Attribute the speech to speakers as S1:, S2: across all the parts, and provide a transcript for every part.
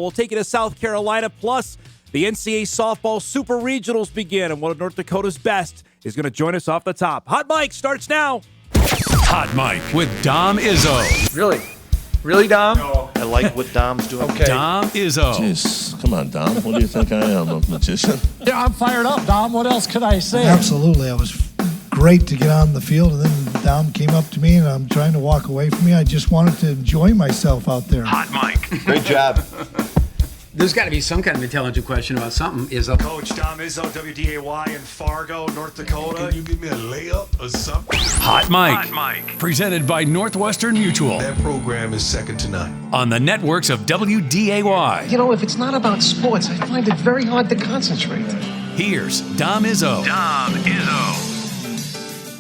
S1: We'll take you to South Carolina, plus the NCAA softball super regionals begin, and one of North Dakota's best is going to join us off the top. Hot Mic starts now.
S2: Hot Mic with Dom Izzo.
S3: Really? Really, Dom?
S4: No. I like what Dom's doing.
S3: Okay.
S2: Dom Izzo.
S5: Jeez, come on, Dom. What do you think I am, a magician?
S6: Yeah, I'm fired up, Dom. What else could I say?
S7: Absolutely. It was great to get on the field, and then Dom came up to me, and I'm trying to walk away from me. I just wanted to enjoy myself out there.
S2: Hot Mic.
S4: Great job.
S8: There's got to be some kind of intelligent question about something.
S9: Coach Dom Izzo, WDAY in Fargo, North Dakota.
S10: Can you give me a layup or something?
S2: Hot Mic. Presented by Northwestern Mutual.
S10: That program is second to none.
S2: On the networks of WDAY.
S6: You know, if it's not about sports, I find it very hard to concentrate.
S2: Here's Dom Izzo.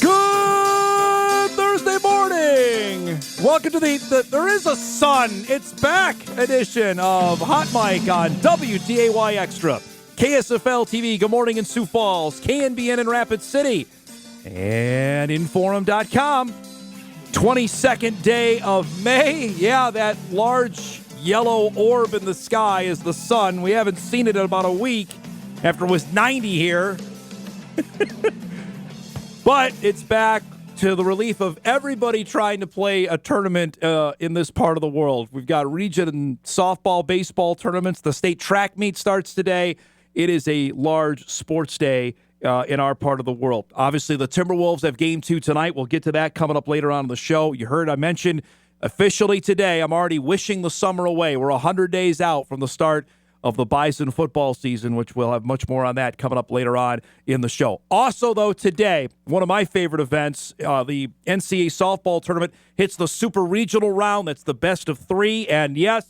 S1: Good Thursday morning. Welcome to the There is a Sun, it's back edition of Hot Mic on WDAY Extra. KSFL TV, good morning in Sioux Falls, KNBN in Rapid City, and Inforum.com. 22nd day of May. Yeah, that large yellow orb in the sky is the sun. We haven't seen it in about a week after it was 90 here. But it's back to the relief of everybody trying to play a tournament in this part of the world. We've got region softball, baseball tournaments. The state track meet starts today. It is a large sports day in our part of the world. Obviously, the Timberwolves have game 2 tonight. We'll get to that coming up later on in the show. You heard I mentioned officially today, I'm already wishing the summer away. We're 100 days out from the start of the Bison football season, which we'll have much more on that coming up later on in the show. Also, though, today, one of my favorite events, the NCAA softball tournament hits the super regional round. That's the best of 3. And yes,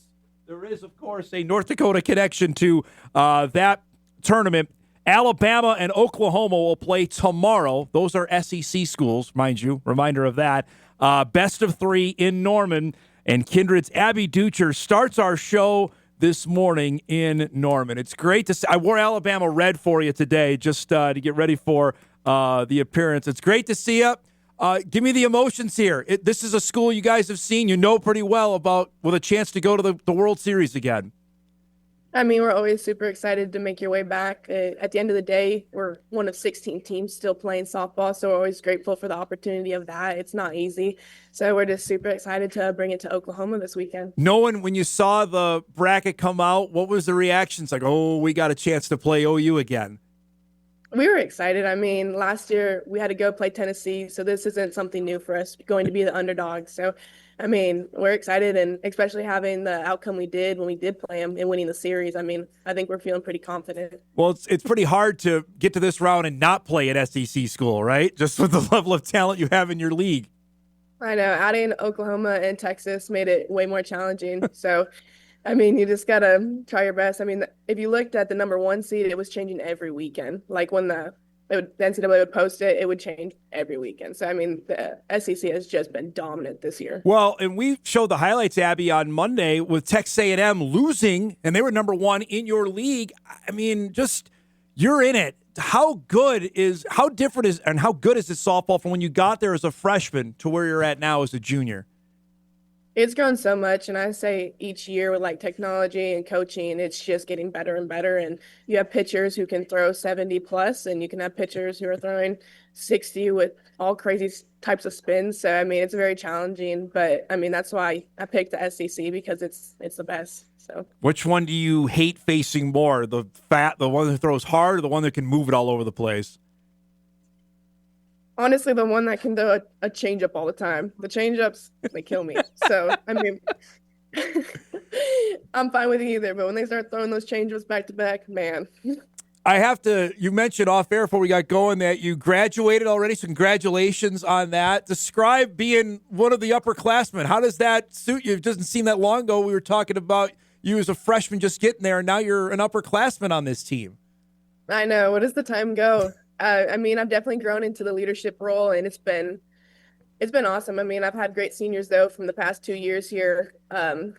S1: there is, of course, a North Dakota connection to that tournament. Alabama and Oklahoma will play tomorrow. Those are SEC schools, mind you. Reminder of that. Best of 3 in Norman. And Kindred's Abby Duchscherer starts our show this morning in Norman. It's great to see. I wore Alabama red for you today just to get ready for the appearance. It's great to see you. Give me the emotions here. This is a school you guys have seen, you know pretty well about, with a chance to go to the World Series again.
S11: I mean, we're always super excited to make your way back. At the end of the day, we're one of 16 teams still playing softball, so we're always grateful for the opportunity of that. It's not easy, so we're just super excited to bring it to Oklahoma this weekend.
S1: Knowing when you saw the bracket come out, what was the reactions like? Oh, we got a chance to play OU again.
S11: We were excited. I mean, last year we had to go play Tennessee, so this isn't something new for us, going to be the underdog. So, I mean, we're excited, and especially having the outcome we did when we did play them and winning the series. I mean, I think we're feeling pretty confident.
S1: Well, it's pretty hard to get to this round and not play at SEC school, right? Just with the level of talent you have in your league.
S11: I know. Adding Oklahoma and Texas made it way more challenging. So, I mean, you just got to try your best. I mean, if you looked at the number 1 seed, it was changing every weekend. Like when the NCAA would post it, it would change every weekend. So, I mean, the SEC has just been dominant this year.
S1: Well, and we showed the highlights, Abby, on Monday with Texas A&M losing, and they were number 1 in your league. I mean, just you're in it. How different is this softball from when you got there as a freshman to where you're at now as a junior?
S11: It's grown so much, and I say each year with like technology and coaching, it's just getting better and better. And you have pitchers who can throw 70 plus, and you can have pitchers who are throwing 60 with all crazy types of spins. So I mean, it's very challenging, but I mean that's why I picked the SEC, because it's the best. So
S1: which one do you hate facing more? The one that throws hard, or the one that can move it all over the place?
S11: Honestly, the one that can do a changeup all the time. The changeups, they kill me. So, I mean, I'm fine with either. But when they start throwing those changeups back to back, man.
S1: I have to, you mentioned off air before we got going that you graduated already. So congratulations on that. Describe being one of the upperclassmen. How does that suit you? It doesn't seem that long ago we were talking about you as a freshman just getting there, and now you're an upperclassman on this team.
S11: I know. Where does the time go? I mean, I've definitely grown into the leadership role, and it's been awesome. I mean, I've had great seniors, though, from the past 2 years here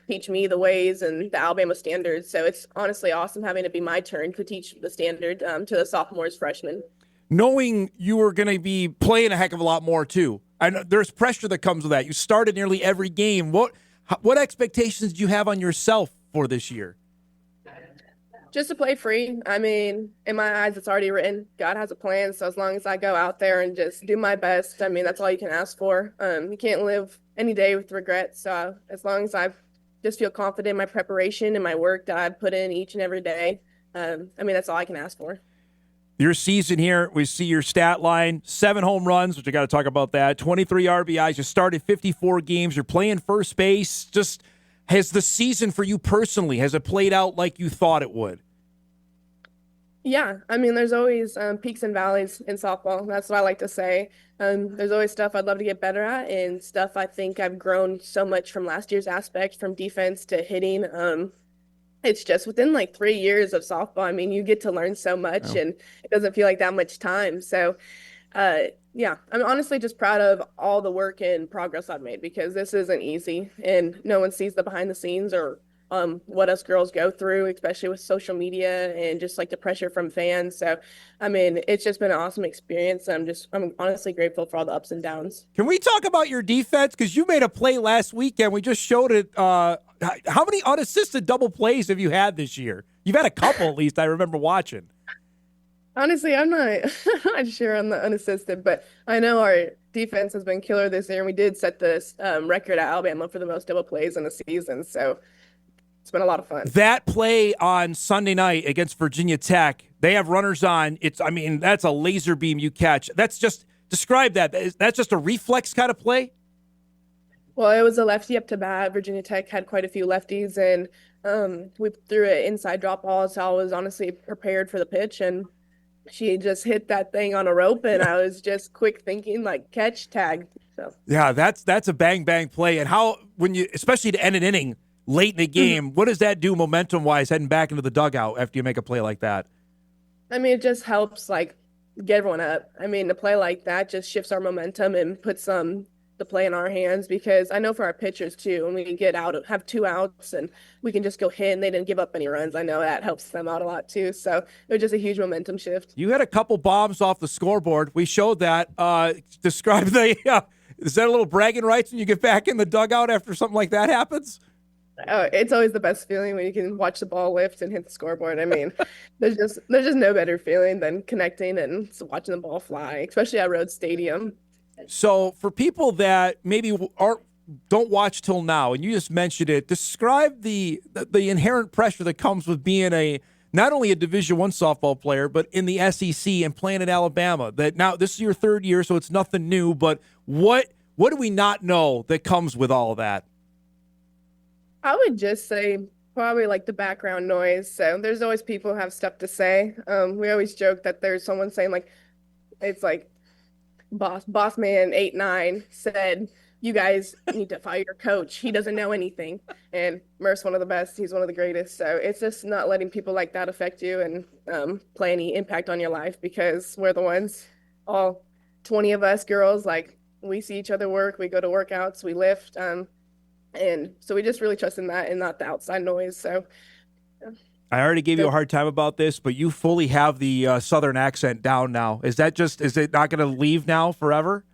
S11: teach me the ways and the Alabama standards. So it's honestly awesome having it be my turn to teach the standard to the sophomores, freshmen.
S1: Knowing you were going to be playing a heck of a lot more, too. I know there's pressure that comes with that. You started nearly every game. What expectations do you have on yourself for this year?
S11: Just to play free. I mean, in my eyes, it's already written. God has a plan. So as long as I go out there and just do my best, I mean, that's all you can ask for. You can't live any day with regrets. So as long as I just feel confident in my preparation and my work that I put in each and every day, I mean, that's all I can ask for.
S1: Your season here, we see your stat line, 7 home runs, which I got to talk about that, 23 RBIs. You started 54 games. You're playing first base. Just has the season for you personally, has it played out like you thought it would?
S11: Yeah, I mean, there's always peaks and valleys in softball. That's what I like to say. There's always stuff I'd love to get better at and stuff I think I've grown so much from last year's aspect, from defense to hitting. It's just within like 3 years of softball, I mean, you get to learn so much and it doesn't feel like that much time. So, yeah, I'm honestly just proud of all the work and progress I've made because this isn't easy and no one sees the behind the scenes or what us girls go through, especially with social media and just like the pressure from fans. So, I mean, it's just been an awesome experience. I'm honestly grateful for all the ups and downs.
S1: Can we talk about your defense? Because you made a play last weekend. We just showed it. How many unassisted double plays have you had this year? You've had a couple at least. I remember watching.
S11: Honestly, I'm not sure on the unassisted, but I know our defense has been killer this year, and we did set this record at Alabama for the most double plays in a season. So it's been a lot of fun.
S1: That play on Sunday night against Virginia Tech, they have runners on. That's a laser beam you catch. Describe that. That's just a reflex kind of play?
S11: Well, it was a lefty up to bat. Virginia Tech had quite a few lefties, and we threw an inside drop ball, so I was honestly prepared for the pitch, and she just hit that thing on a rope, and I was just quick thinking, like, catch, tag. So
S1: yeah, that's a bang play. And how, especially to end an inning late in the game, what does that do momentum-wise heading back into the dugout after you make a play like that?
S11: I mean, it just helps, like, get everyone up. I mean, a play like that just shifts our momentum and puts the play in our hands, because I know for our pitchers too, when we get out, have 2 outs and we can just go hit and they didn't give up any runs, I know that helps them out a lot too. So it was just a huge momentum shift.
S1: You had a couple bombs off the scoreboard. We showed that. Describe is that a little bragging rights when you get back in the dugout after something like that happens?
S11: Oh, it's always the best feeling when you can watch the ball lift and hit the scoreboard. I mean, there's just no better feeling than connecting and watching the ball fly, especially at Rhodes Stadium.
S1: So for people that maybe don't watch till now, and you just mentioned it, describe the inherent pressure that comes with being not only a Division I softball player, but in the SEC and playing in Alabama. That now this is your 3rd year, so it's nothing new. But what do we not know that comes with all of that?
S11: I would just say probably like the background noise. So there's always people who have stuff to say. We always joke that there's someone saying like, it's like boss man 8-9 said, you guys need to fire your coach. He doesn't know anything. And Murph's one of the best. He's one of the greatest. So it's just not letting people like that affect you and play any impact on your life, because we're the ones, all 20 of us girls, like we see each other work. We go to workouts, we lift. And so we just really trust in that and not the outside noise. So
S1: I already gave you a hard time about this, but you fully have the Southern accent down now. Is it not going to leave now forever?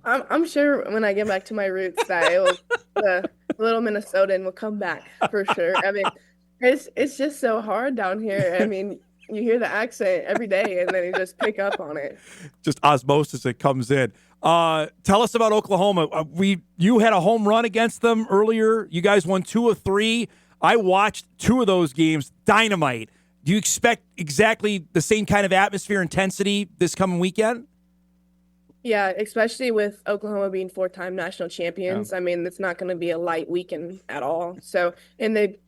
S11: I'm sure when I get back to my roots that the little Minnesotan will come back for sure. I mean, it's just so hard down here. I mean, you hear the accent every day and then you just pick up on it. Just
S1: osmosis, it comes in. Tell us about Oklahoma. You had a home run against them earlier. You guys won 2 of 3. I watched 2 of those games. Dynamite. Do you expect exactly the same kind of atmosphere, intensity this coming weekend?
S11: Yeah, especially with Oklahoma being 4-time national champions.
S1: Yeah.
S11: I mean, it's not going to be a light weekend at all. So, and they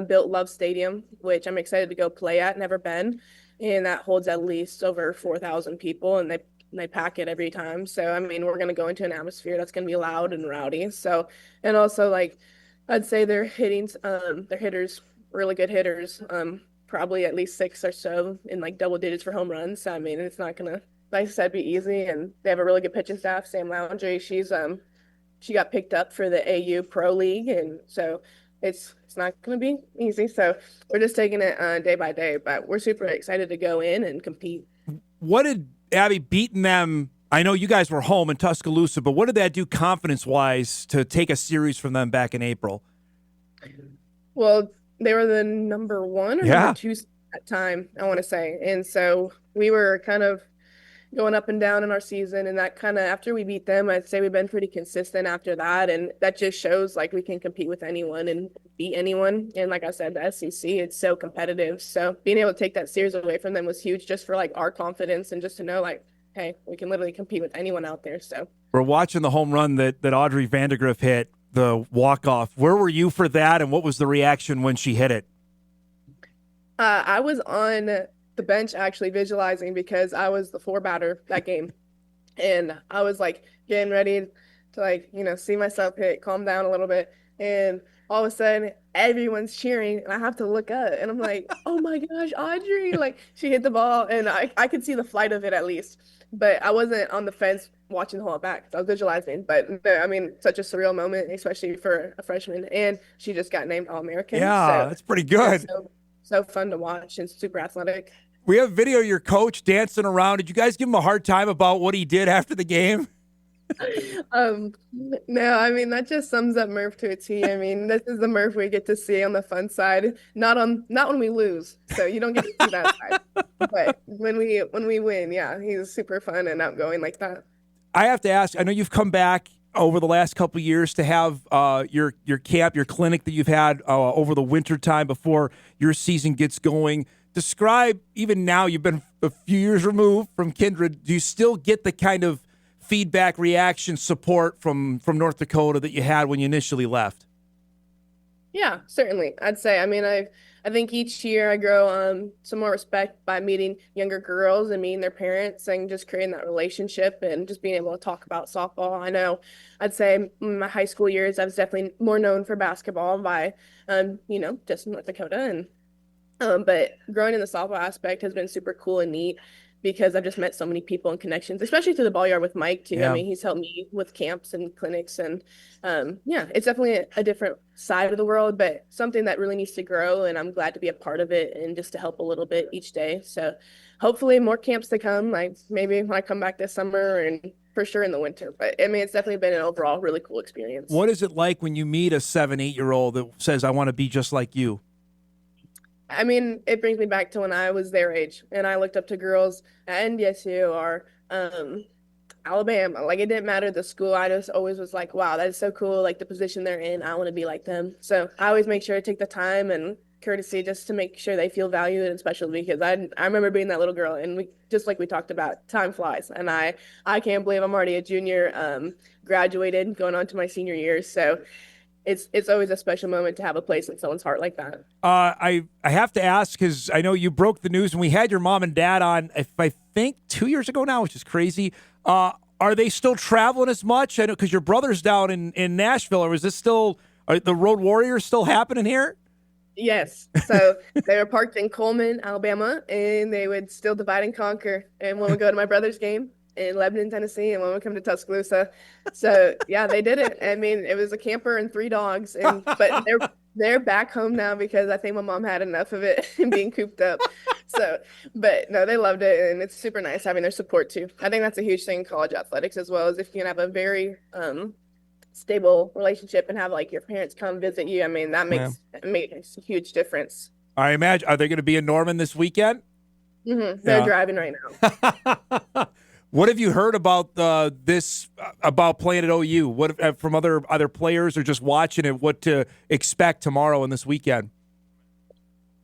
S11: built Love Stadium, which I'm excited to go play at. Never been, and that holds at least over 4,000 people, and they pack it every time. So, I mean, we're going to go into an atmosphere that's going to be loud and rowdy. So, and also, like, I'd say their hitters, really good hitters, probably at least 6 or so in, like, double digits for home runs. So, I mean, it's not going to, like I said, be easy. And they have a really good pitching staff. Sam Loundry, she got picked up for the AU Pro League, and so it's not going to be easy. So we're just taking it day by day, but we're super excited to go in and compete.
S1: What did Abby beating them? I know you guys were home in Tuscaloosa, but what did that do confidence-wise to take a series from them back in April?
S11: Well, they were the number 1 or
S1: Yeah.
S11: number 2 at that time, I want to say. And so we were kind of going up and down in our season, and that kind of, after we beat them, I'd say we've been pretty consistent after that, and that just shows like we can compete with anyone and beat anyone. And like I said, the SEC, it's so competitive, so being able to take that series away from them was huge, just for like our confidence and just to know like, hey, we can literally compete with anyone out there. So
S1: We're watching the home run that Audrey Vandegrift hit, the walk-off. Where were you for that, and what was the reaction when she hit it?
S11: I was on the bench actually visualizing, because I was the 4 batter that game, and I was like getting ready to like, see myself hit, calm down a little bit, and all of a sudden everyone's cheering and I have to look up and I'm like, oh my gosh, Audrey, like she hit the ball, and I could see the flight of it at least, but I wasn't on the fence watching the whole back. I was visualizing, but I mean, such a surreal moment, especially for a freshman, and she just got named All-American.
S1: Yeah,
S11: so
S1: that's pretty good.
S11: so fun to watch and super athletic.
S1: We have video of your coach dancing around. Did you guys give him a hard time about what he did after the game?
S11: No, I mean, that just sums up Murph to a T. I mean, this is the Murph we get to see on the fun side, not when we lose. So you don't get to see that side. But when we win, yeah, he's super fun and outgoing like that.
S1: I have to ask, I know you've come back over the last couple of years to have your camp, your clinic that you've had over the winter time before your season gets going. Describe, even now you've been a few years removed from Kindred, do you still get the kind of feedback, reaction, support from North Dakota that you had when you initially left?
S11: Yeah, certainly. I'd say, I mean, I think each year I grow some more respect by meeting younger girls and meeting their parents and just creating that relationship and just being able to talk about softball. I know I'd say in my high school years, I was definitely more known for basketball by, just North Dakota. And but growing in the softball aspect has been super cool and neat, because I've just met so many people and connections, especially through the ball yard with Mike too.
S1: Yeah.
S11: I mean, he's helped me with camps and clinics, and it's definitely a different side of the world, but something that really needs to grow, and I'm glad to be a part of it and just to help a little bit each day. So hopefully more camps to come, like maybe when I come back this summer and for sure in the winter. But I mean, it's definitely been an overall really cool experience.
S1: What is it like when you meet a 7-8-year-old that says, I want to be just like you?
S11: I mean, it brings me back to when I was their age and I looked up to girls at NDSU or Alabama. Like, it didn't matter the school. I just always was like, wow, that is so cool. Like, the position they're in, I want to be like them. So I always make sure to take the time and courtesy just to make sure they feel valued, and especially because I remember being that little girl, and just like we talked about, time flies. And I can't believe I'm already a junior, graduated, going on to my senior year. So it's always a special moment to have a place in someone's heart like that.
S1: I have to ask, because I know you broke the news, and we had your mom and dad on, if I think 2 years ago now, which is crazy. Are they still traveling as much? I know, because your brother's down in Nashville, or is this still, are the Road Warriors still happening here?
S11: Yes. So they were parked in Coleman, Alabama, and they would still divide and conquer. And when we go to my brother's game in Lebanon, Tennessee, and when we come to Tuscaloosa. So yeah, they did it. I mean, it was a camper and 3 dogs, but they're back home now because I think my mom had enough of it and being cooped up. So, but no, they loved it, and it's super nice having their support too. I think that's a huge thing in college athletics as well, is if you can have a very stable relationship and have like your parents come visit you. I mean, that makes a huge difference.
S1: I imagine. Are they going to be in Norman this weekend?
S11: Mm-hmm. They're driving right now.
S1: What have you heard about this, about playing at OU? What from other players, or just watching it? What to expect tomorrow and this weekend?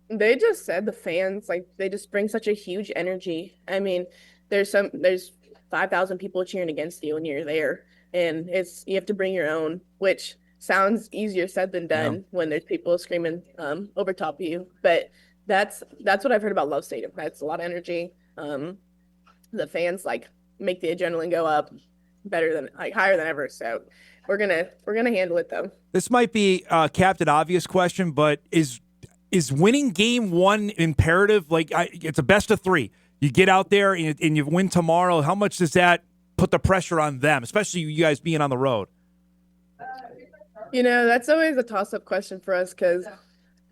S11: They just said the fans, like, they just bring such a huge energy. I mean, there's 5,000 people cheering against you when you're there, and you have to bring your own, which sounds easier said than done when there's people screaming over top of you. But that's what I've heard about Love Stadium. That's a lot of energy. The fans like make the adrenaline go up higher than ever. So we're gonna handle it though.
S1: This might be a Captain Obvious question, but is winning game 1 imperative? Like, it's a best of 3. You get out there and you win tomorrow. How much does that put the pressure on them, especially you guys being on the road?
S11: That's always a toss-up question for us, because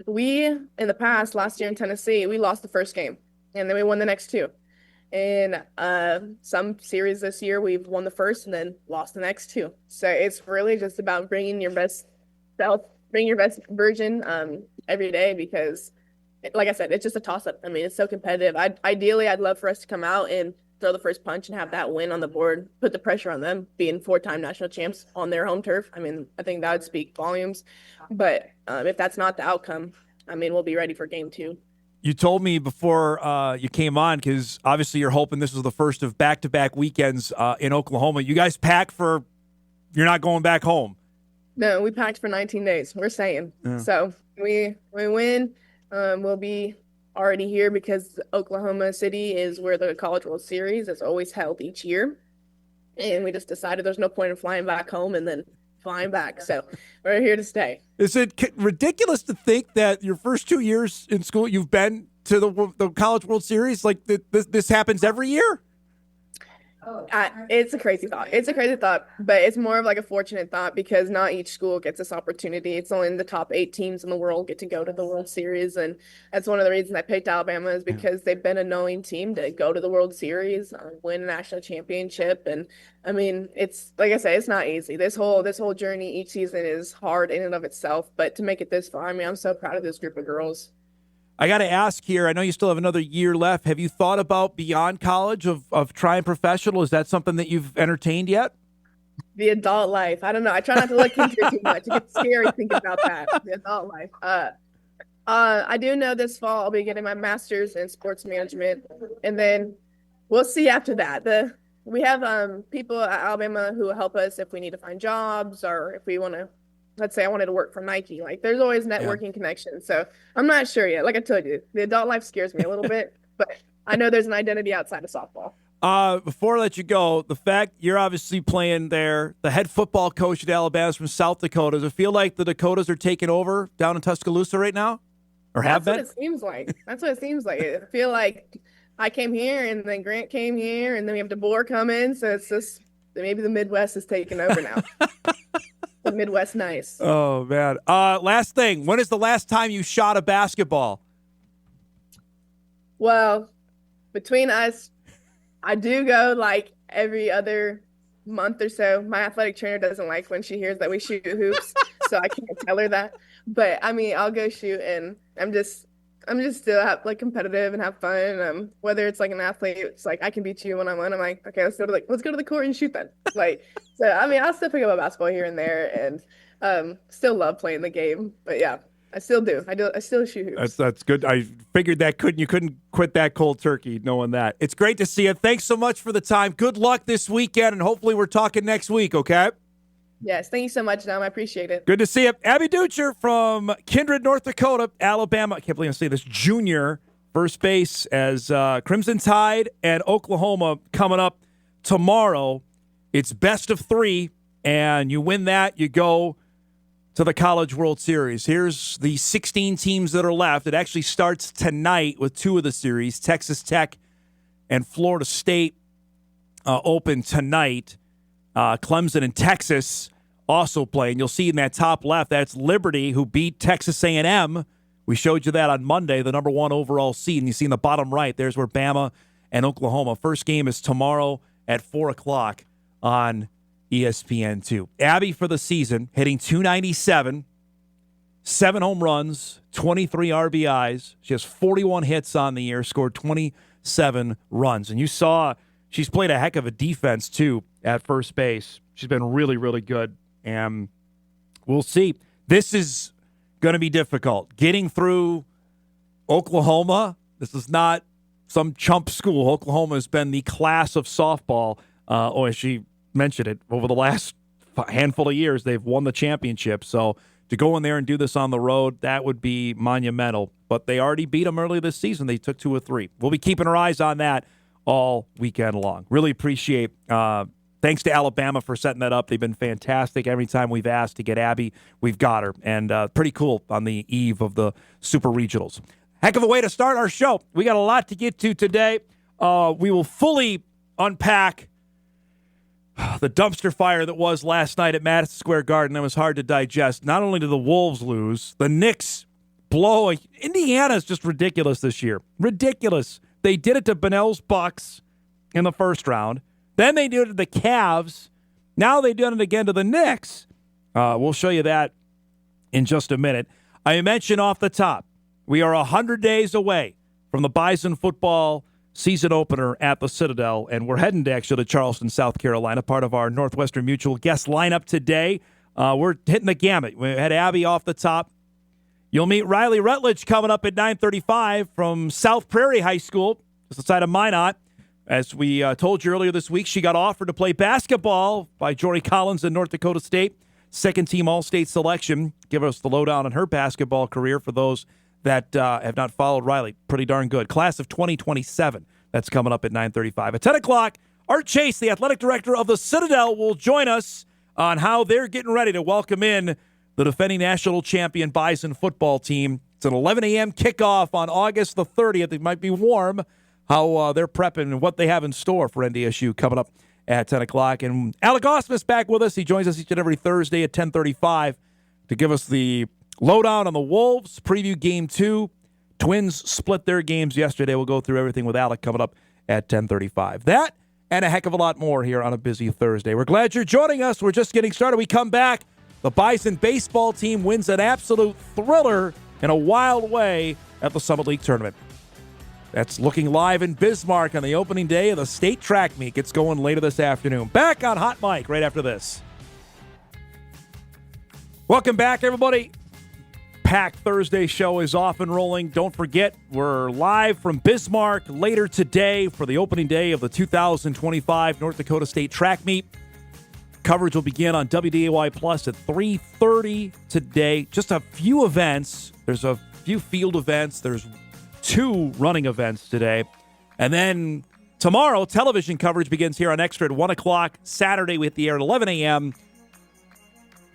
S11: we, in the past, last year in Tennessee, we lost the first game and then we won the next 2. In some series this year, we've won the first and then lost the next 2. So it's really just about bringing your best self bring your best version every day because, like I said, it's just a toss-up. I mean, it's so competitive. Ideally, I'd love for us to come out and throw the first punch and have that win on the board, put the pressure on them, being 4-time national champs on their home turf. I mean, I think that would speak volumes. But if that's not the outcome, I mean, we'll be ready for game 2.
S1: You told me before you came on, because obviously you're hoping this was the first of back-to-back weekends in Oklahoma. You guys pack for – you're not going back home.
S11: No, we packed for 19 days. We're staying. Yeah. So we win. We'll be already here because Oklahoma City is where the College World Series is always held each year. And we just decided there's no point in flying back home and then flying back. So we're here to stay. Is it
S1: ridiculous to think that your first 2 years in school, you've been to the College World Series? Like this happens every year?
S11: It's a crazy thought. It's a crazy thought, but it's more of like a fortunate thought because not each school gets this opportunity. It's only the top 8 teams in the world get to go to the World Series, and that's one of the reasons I picked Alabama is because they've been a knowing team to go to the World Series, win a national championship, and I mean, it's like I say, it's not easy. This whole journey each season is hard in and of itself, but to make it this far, I mean, I'm so proud of this group of girls.
S1: I got to ask here, I know you still have another year left. Have you thought about beyond college of trying professional? Is that something that you've entertained yet?
S11: The adult life. I don't know. I try not to look into it too much. It gets scary thinking about that. The adult life. I do know this fall I'll be getting my master's in sports management, and then we'll see after that. We have people at Alabama who will help us if we need to find jobs or if we want to. Let's say I wanted to work for Nike. Like, there's always networking connections. So I'm not sure yet. Like I told you, the adult life scares me a little bit, but I know there's an identity outside of softball.
S1: Before I let you go, the fact you're obviously playing there, the head football coach at Alabama is from South Dakota. Does it feel like the Dakotas are taking over down in Tuscaloosa right now? Or have been?
S11: That's what it seems like. That's what it seems like. I feel like I came here and then Grant came here and then we have DeBoer come in. So it's just maybe the Midwest is taking over now. The Midwest nice.
S1: Oh, man. Last thing. When is the last time you shot a basketball?
S11: Well, between us, I do go like every other month or so. My athletic trainer doesn't like when she hears that we shoot hoops, so I can't tell her that. But, I mean, I'll go shoot, and I'm just still like competitive and have fun. Whether it's like an athlete, it's like I can beat you one-on-one. I'm like, okay, let's go to the court and shoot then. Like, so I mean, I'll still pick up a basketball here and there, and still love playing the game. But yeah, I still do. I still shoot hoops.
S1: That's good. I figured you couldn't quit that cold turkey, knowing that. It's great to see you. Thanks so much for the time. Good luck this weekend, and hopefully we're talking next week. Okay.
S11: Yes, thank you so much, Dom. I appreciate it.
S1: Good to see you. Abby Duchscherer from Kindred, North Dakota, Alabama. I can't believe I'm saying this. Junior first base as Crimson Tide and Oklahoma coming up tomorrow. It's best of 3, and you win that, you go to the College World Series. Here's the 16 teams that are left. It actually starts tonight with 2 of the series. Texas Tech and Florida State open tonight. Clemson and Texas also playing. You'll see in that top left, that's Liberty, who beat Texas A&M. We showed you that on Monday, the number 1 overall seed. And you see in the bottom right, there's where Bama and Oklahoma. First game is tomorrow at 4 o'clock on ESPN2. Abby for the season, hitting .297, 7 home runs, 23 RBIs. She has 41 hits on the year, scored 27 runs. And you saw she's played a heck of a defense, too, at first base. She's been really, really good. And we'll see. This is going to be difficult. Getting through Oklahoma, this is not some chump school. Oklahoma has been the class of softball. As she mentioned it, over the last handful of years, they've won the championship. So to go in there and do this on the road, that would be monumental. But they already beat them early this season. They took 2 of 3. We'll be keeping our eyes on that all weekend long. Really appreciate thanks to Alabama for setting that up. They've been fantastic. Every time we've asked to get Abby, we've got her. And pretty cool on the eve of the Super Regionals. Heck of a way to start our show. We got a lot to get to today. We will fully unpack the dumpster fire that was last night at Madison Square Garden. That was hard to digest. Not only did the Wolves lose, the Knicks blow. Indiana is just ridiculous this year. Ridiculous. They did it to Bunnell's Bucks in the first round. Then they did it to the Cavs. Now they did it again to the Knicks. We'll show you that in just a minute. I mentioned off the top, we are 100 days away from the Bison football season opener at the Citadel, and we're heading to Charleston, South Carolina, part of our Northwestern Mutual guest lineup today. We're hitting the gamut. We had Abby off the top. You'll meet Rylee Routledge coming up at 9:35 from South Prairie High School, just outside of Minot. As we told you earlier this week, she got offered to play basketball by Jory Collins in North Dakota State. Second-team All-State selection. Give us the lowdown on her basketball career for those that have not followed Rylee. Pretty darn good. Class of 2027. That's coming up at 9:35. At 10 o'clock, Art Chase, the athletic director of the Citadel, will join us on how they're getting ready to welcome in the defending national champion Bison football team. It's an 11 a.m. kickoff on August the 30th. It might be warm. How they're prepping and what they have in store for NDSU coming up at 10 o'clock. And Alec Ausmus back with us. He joins us each and every Thursday at 10:35 to give us the lowdown on the Wolves, preview Game 2. Twins split their games yesterday. We'll go through everything with Alec coming up at 10:35. That and a heck of a lot more here on a busy Thursday. We're glad you're joining us. We're just getting started. We come back. The Bison baseball team wins an absolute thriller in a wild way at the Summit League tournament. That's looking live in Bismarck on the opening day of the state track meet. It's going later this afternoon. Back on Hot Mic right after this. Welcome back, everybody. Packed Thursday show is off and rolling. Don't forget, we're live from Bismarck later today for the opening day of the 2025 North Dakota State track meet. Coverage will begin on WDAY Plus at 3:30 today. Just a few events. There's a few field events. There's 2 running events today. And then tomorrow, television coverage begins here on Extra at 1 o'clock. Saturday, we hit the air at 11 a.m.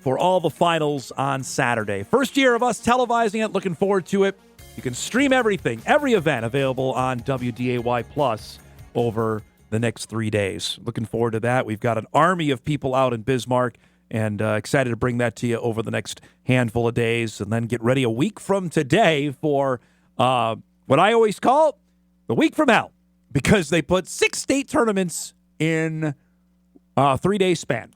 S1: for all the finals on Saturday. First year of us televising it. Looking forward to it. You can stream everything, every event available on WDAY Plus over the next 3 days. Looking forward to that. We've got an army of people out in Bismarck and excited to bring that to you over the next handful of days, and then get ready a week from today for what I always call the week from hell, because they put 6 state tournaments in a 3-day span.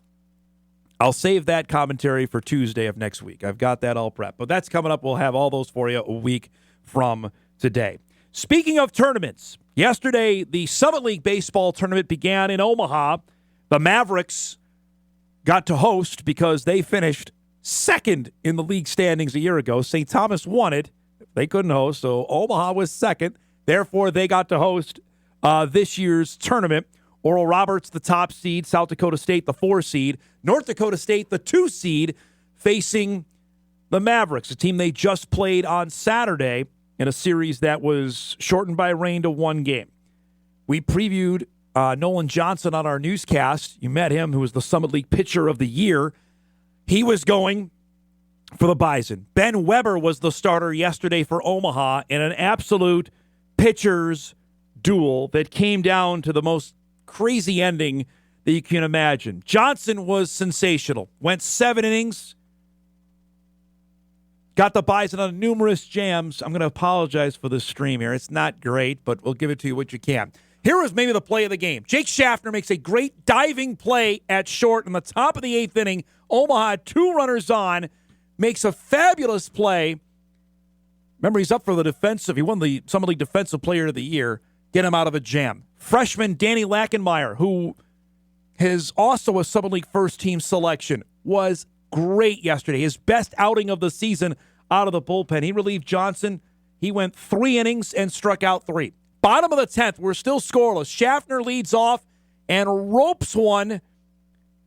S1: I'll save that commentary for Tuesday of next week. I've got that all prepped. But that's coming up. We'll have all those for you a week from today. Speaking of tournaments, yesterday the Summit League baseball tournament began in Omaha. The Mavericks got to host because they finished second in the league standings a year ago. St. Thomas won it. They couldn't host, so Omaha was second. Therefore, they got to host this year's tournament. Oral Roberts, the top seed. South Dakota State, the 4 seed. North Dakota State, the 2 seed, facing the Mavericks, a team they just played on Saturday in a series that was shortened by rain to 1 game. We previewed Nolan Johnson on our newscast. You met him, who was the Summit League Pitcher of the Year. He was going for the Bison. Ben Weber was the starter yesterday for Omaha in an absolute pitcher's duel that came down to the most crazy ending that you can imagine. Johnson was sensational. Went 7 innings. Got the Bison on numerous jams. I'm going to apologize for the stream here. It's not great, but we'll give it to you what you can. Here was maybe the play of the game. Jake Schaffner makes a great diving play at short in the top of the 8th inning. Omaha had 2 runners on. Makes a fabulous play. Remember, he's up for the defensive. He won the Summit League Defensive Player of the Year. Get him out of a jam. Freshman Danny Lackenmeyer, who is also a Summit League first-team selection, was great yesterday. His best outing of the season out of the bullpen. He relieved Johnson. He went 3 innings and struck out 3. Bottom of the 10th, we're still scoreless. Schaffner leads off and ropes one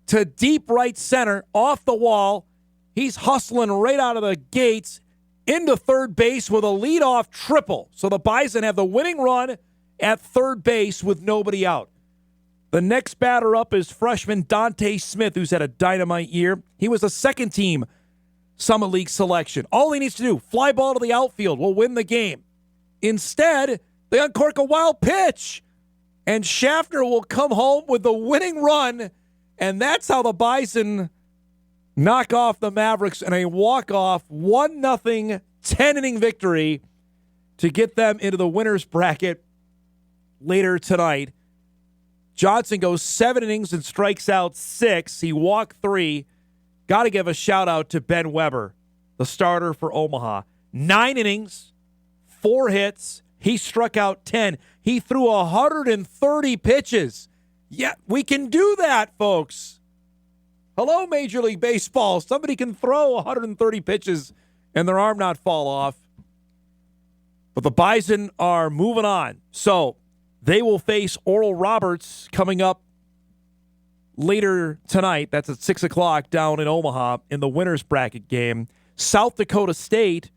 S1: to deep right center off the wall. He's hustling right out of the gates into third base with a leadoff triple. So the Bison have the winning run at third base with nobody out. The next batter up is freshman Dante Smith, who's had a dynamite year. He was a second-team Summit League selection. All he needs to do, fly ball to the outfield, will win the game. Instead, they uncork a wild pitch, and Schaffner will come home with the winning run, and that's how the Bison knock off the Mavericks in a walk-off 1-0 10-inning victory to get them into the winner's bracket later tonight. Johnson goes 7 innings and strikes out 6. He walked 3. Got to give a shout-out to Ben Weber. the starter for Omaha. 9 innings, 4 hits. He struck out 10. He threw 130 pitches. Yeah, we can do that, folks. Hello, Major League Baseball. Somebody can throw 130 pitches and their arm not fall off. But the Bison are moving on. So they will face Oral Roberts coming up later tonight. That's at 6 o'clock down in Omaha in the winner's bracket game. South Dakota State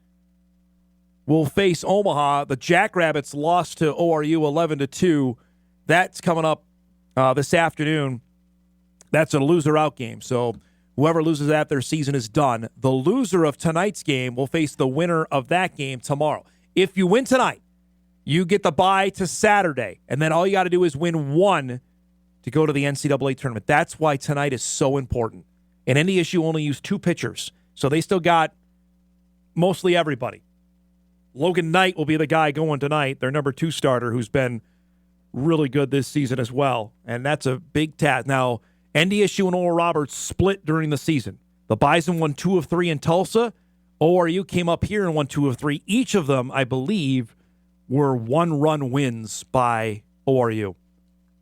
S1: will face Omaha. The Jackrabbits lost to ORU 11-2. That's coming up this afternoon. That's a loser-out game. So whoever loses that, their season is done. The loser of tonight's game will face the winner of that game tomorrow. If you win tonight, you get the bye to Saturday, and then all you got to do is win one to go to the NCAA tournament. That's why tonight is so important. And NDSU only used 2 pitchers, so they still got mostly everybody. Logan Knight will be the guy going tonight, their number 2 starter, who's been really good this season as well, and that's a big task. Now, NDSU and Oral Roberts split during the season. The Bison won 2 of 3 in Tulsa. ORU came up here and won 2 of 3. Each of them, I believe, were 1-run wins by ORU. It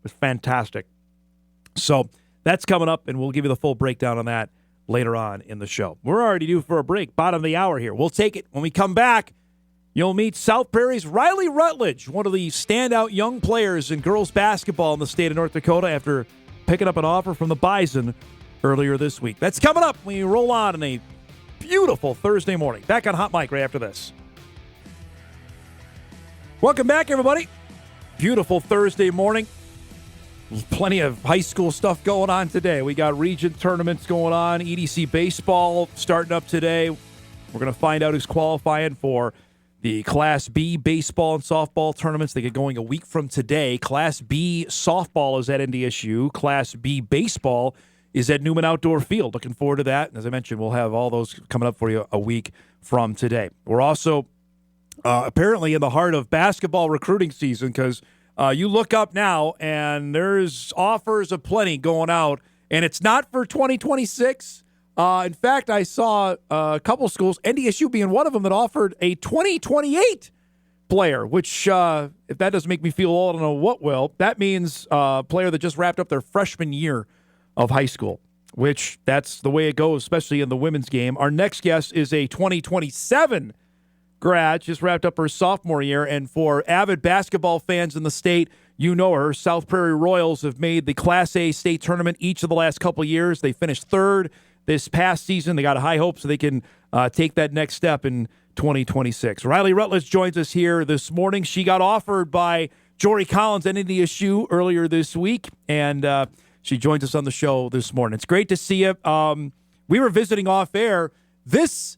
S1: was fantastic. So that's coming up, and we'll give you the full breakdown on that later on in the show. We're already due for a break, bottom of the hour here. We'll take it. When we come back, you'll meet South Prairie's Rylee Routledge, one of the standout young players in girls basketball in the state of North Dakota after picking up an offer from the Bison earlier this week. That's coming up when we roll on in a beautiful Thursday morning. Back on Hot Mic right after this. Welcome back, everybody. Beautiful Thursday morning. Plenty of high school stuff going on today. We got region tournaments going on. EDC baseball starting up today. We're going to find out who's qualifying for the Class B baseball and softball tournaments. They get going a week from today. Class B softball is at NDSU. Class B baseball is at Newman Outdoor Field. Looking forward to that. And as I mentioned, we'll have all those coming up for you a week from today. We're also apparently in the heart of basketball recruiting season because you look up now and there's offers aplenty going out. And it's not for 2026. In fact, I saw a couple schools, NDSU being one of them, that offered a 2028 player, which, if that doesn't make me feel old, I don't know what will. That means a player that just wrapped up their freshman year of high school, which that's the way it goes, especially in the women's game. Our next guest is a 2027 grad, just wrapped up her sophomore year. And for avid basketball fans in the state, you know her. South Prairie Royals have made the Class A state tournament each of the last couple of years. They finished third this past season. They got high hopes so they can take that next step in 2026. Rylee Routledge joins us here this morning. She got offered by Jory Collins and NDSU earlier this week, and she joins us on the show this morning. It's great to see you. We were visiting off air. This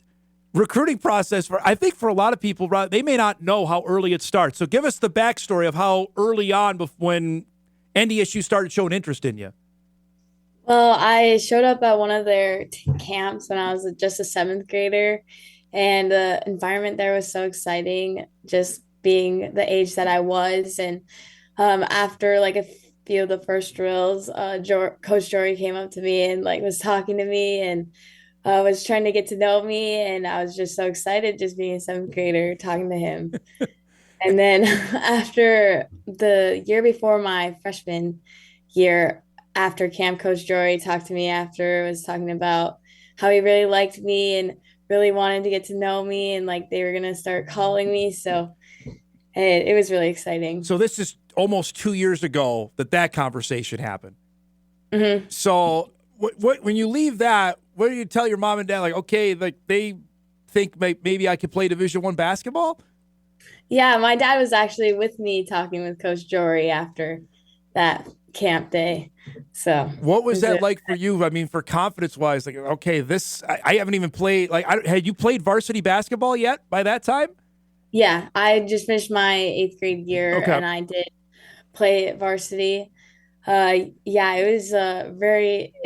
S1: recruiting process, I think for a lot of people, they may not know how early it starts. So give us the backstory of how early on when NDSU started showing interest in you.
S3: Well, I showed up at one of their camps when I was just a 7th grader, and the environment there was so exciting, just being the age that I was. And after like a few of the first drills, Coach Jory came up to me and was talking to me and was trying to get to know me, and I was just so excited just being a 7th grader talking to him. And then after the year before my freshman year, after camp, Coach Jory talked to me after, was talking about how he really liked me and really wanted to get to know me, and they were going to start calling me. So it was really exciting.
S1: So this is almost 2 years ago that conversation happened.
S3: Mm-hmm.
S1: So when you leave that, what do you tell your mom and dad? Okay, they think maybe I could play Division I basketball?
S3: Yeah, my dad was actually with me talking with Coach Jory after that camp day. So
S1: what was that like for you? I mean, for confidence wise, okay, I haven't even played. Had you played varsity basketball yet by that time?
S3: Yeah, I just finished my 8th grade year, and I did play varsity. It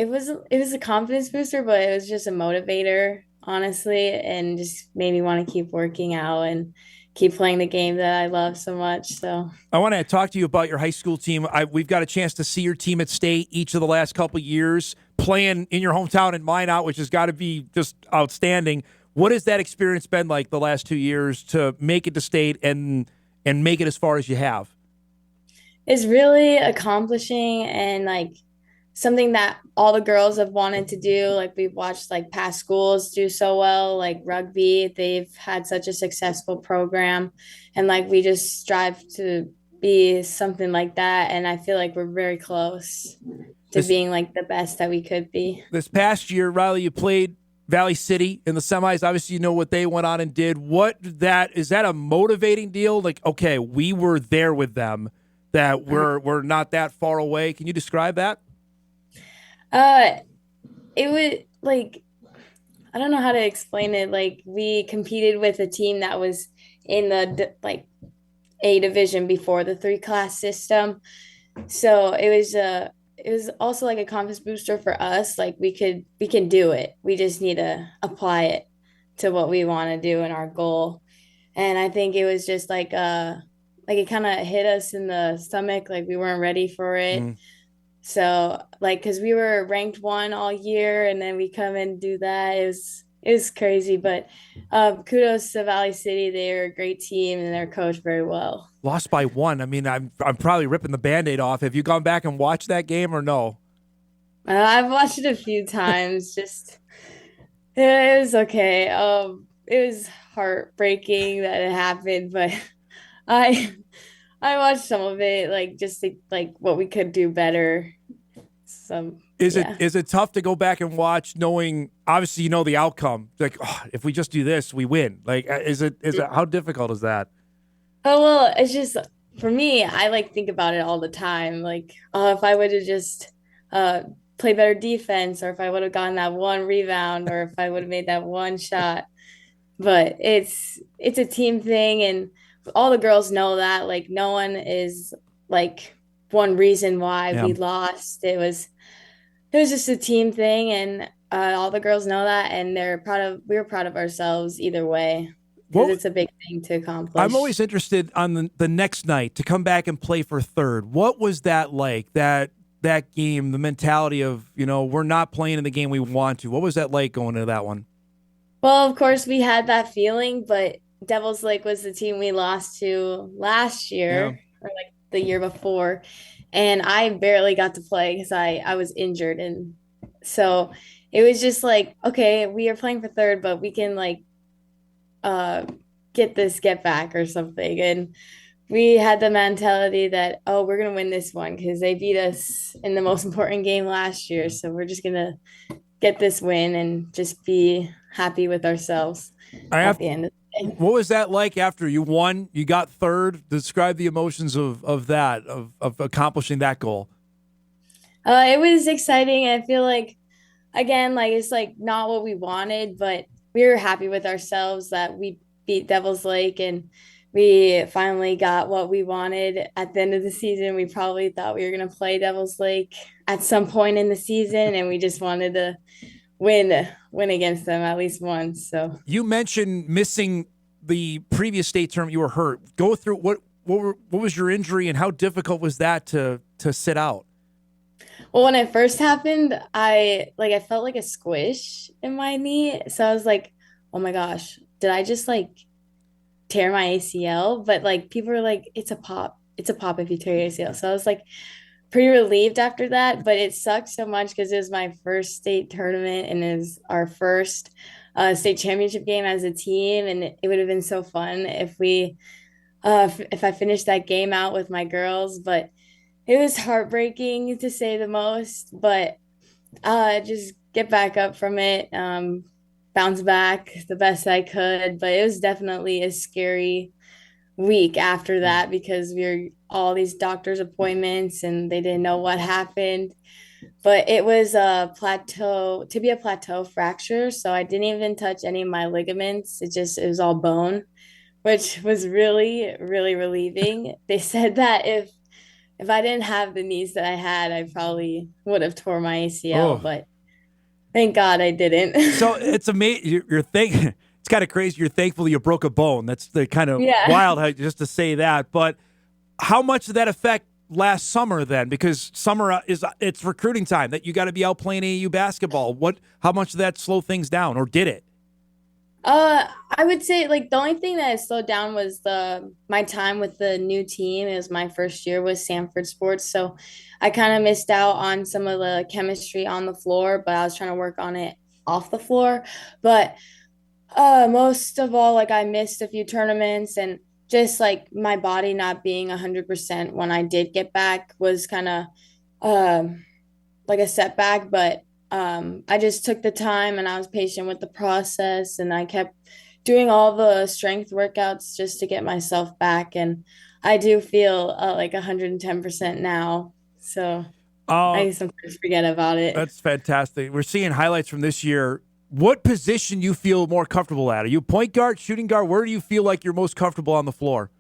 S3: was a confidence booster, but it was just a motivator, honestly, and just made me want to keep working out and keep playing the game that I love so much. So
S1: I want to talk to you about your high school team. We've got a chance to see your team at state each of the last couple of years, playing in your hometown in Minot, which has got to be just outstanding. What has that experience been like the last 2 years to make it to state and make it as far as you have?
S3: It's really accomplishing and like something that all the girls have wanted to do. Like we've watched like past schools do so well, like rugby, they've had such a successful program, and like we just strive to be something like that. And I feel like we're very close to being like the best that we could be.
S1: This past year, Rylee, you played Valley City in the semis. Obviously, you know what they went on and did. Is that a motivating deal? Like, okay, we were there with them, that we're not that far away. Can you describe that?
S3: It was like, I don't know how to explain it. Like we competed with a team that was in the like A division before the 3-class system. So it was also like a confidence booster for us. Like we can do it. We just need to apply it to what we want to do and our goal. And I think it was just like it kind of hit us in the stomach. Like we weren't ready for it. So like, cause we were ranked 1 all year and then we come and do that. It was crazy, but kudos to Valley City. They're a great team and they're coached very well.
S1: Lost by 1. I mean, I'm probably ripping the Band-Aid off. Have you gone back and watched that game or no?
S3: I've watched it a few times. Just it was okay. It was heartbreaking that it happened, but I watched some of it, like just to, like what we could do better. Is
S1: it tough to go back and watch, knowing obviously you know the outcome? Like, oh, if we just do this, we win. Like, is it how difficult is that?
S3: Oh well, it's just for me. I like think about it all the time. Like, oh, if I would have just played better defense, or if I would have gotten that 1 rebound, or if I would have made that 1 shot. But it's a team thing, and all the girls know that. Like, no one is like one reason why we lost. It was just a team thing, and all the girls know that, and we were proud of ourselves either way. Because it's a big thing to accomplish.
S1: I'm always interested on the next night to come back and play for third. What was that like? That game, the mentality of, we're not playing in the game we want to. What was that like going into that one?
S3: Well, of course we had that feeling, but Devils Lake was the team we lost to last year, or like the year before, and I barely got to play because I was injured, and so it was just like, okay, we are playing for third, but we can like get back or something. And we had the mentality that, oh, we're gonna win this one because they beat us in the most important game last year, so we're just gonna get this win and just be happy with ourselves at the end of the day.
S1: What was that like after you won? You got third. Describe the emotions of that, of accomplishing that goal.
S3: It was exciting. I feel like, again, like it's like not what we wanted, but we were happy with ourselves that we beat Devils Lake and we finally got what we wanted at the end of the season. We probably thought we were going to play Devils Lake at some point in the season, and we just wanted to win against them at least once. So
S1: you mentioned missing the previous state tournament. You were hurt. Go through what was your injury and how difficult was that to sit out?
S3: Well, when it first happened, I felt like a squish in my knee. So I was like, oh my gosh, did I just like tear my ACL? But like people were like, it's a pop if you tear your ACL. So I was like pretty relieved after that, but it sucked so much because it was my first state tournament and it was our first state championship game as a team, and it would have been so fun if I finished that game out with my girls. But it was heartbreaking to say the most, but just get back up from it, bounce back the best I could. But it was definitely a scary week after that because we were all these doctor's appointments and they didn't know what happened. But it was a plateau fracture, so I didn't even touch any of my ligaments. It was all bone, which was really, really relieving. They said that if I didn't have the knees that I had, I probably would have tore my ACL, but thank God I didn't.
S1: So it's amazing. It's kind of crazy. You're thankful you broke a bone. That's the kind of wild just to say that. But how much did that affect last summer then? Because summer it's recruiting time that you got to be out playing AAU basketball. How much did that slow things down, or did it?
S3: I would say like the only thing that slowed down was my time with the new team. It was my first year with Sanford Sports, so I kind of missed out on some of the chemistry on the floor, but I was trying to work on it off the floor. But most of all, like I missed a few tournaments and just like my body not being 100% when I did get back was kind of like a setback, but I just took the time and I was patient with the process and I kept doing all the strength workouts just to get myself back. And I do feel like 110% now. So I sometimes forget about it.
S1: That's fantastic. We're seeing highlights from this year. What position you feel more comfortable at? Are you point guard, shooting guard? Where do you feel like you're most comfortable on the floor?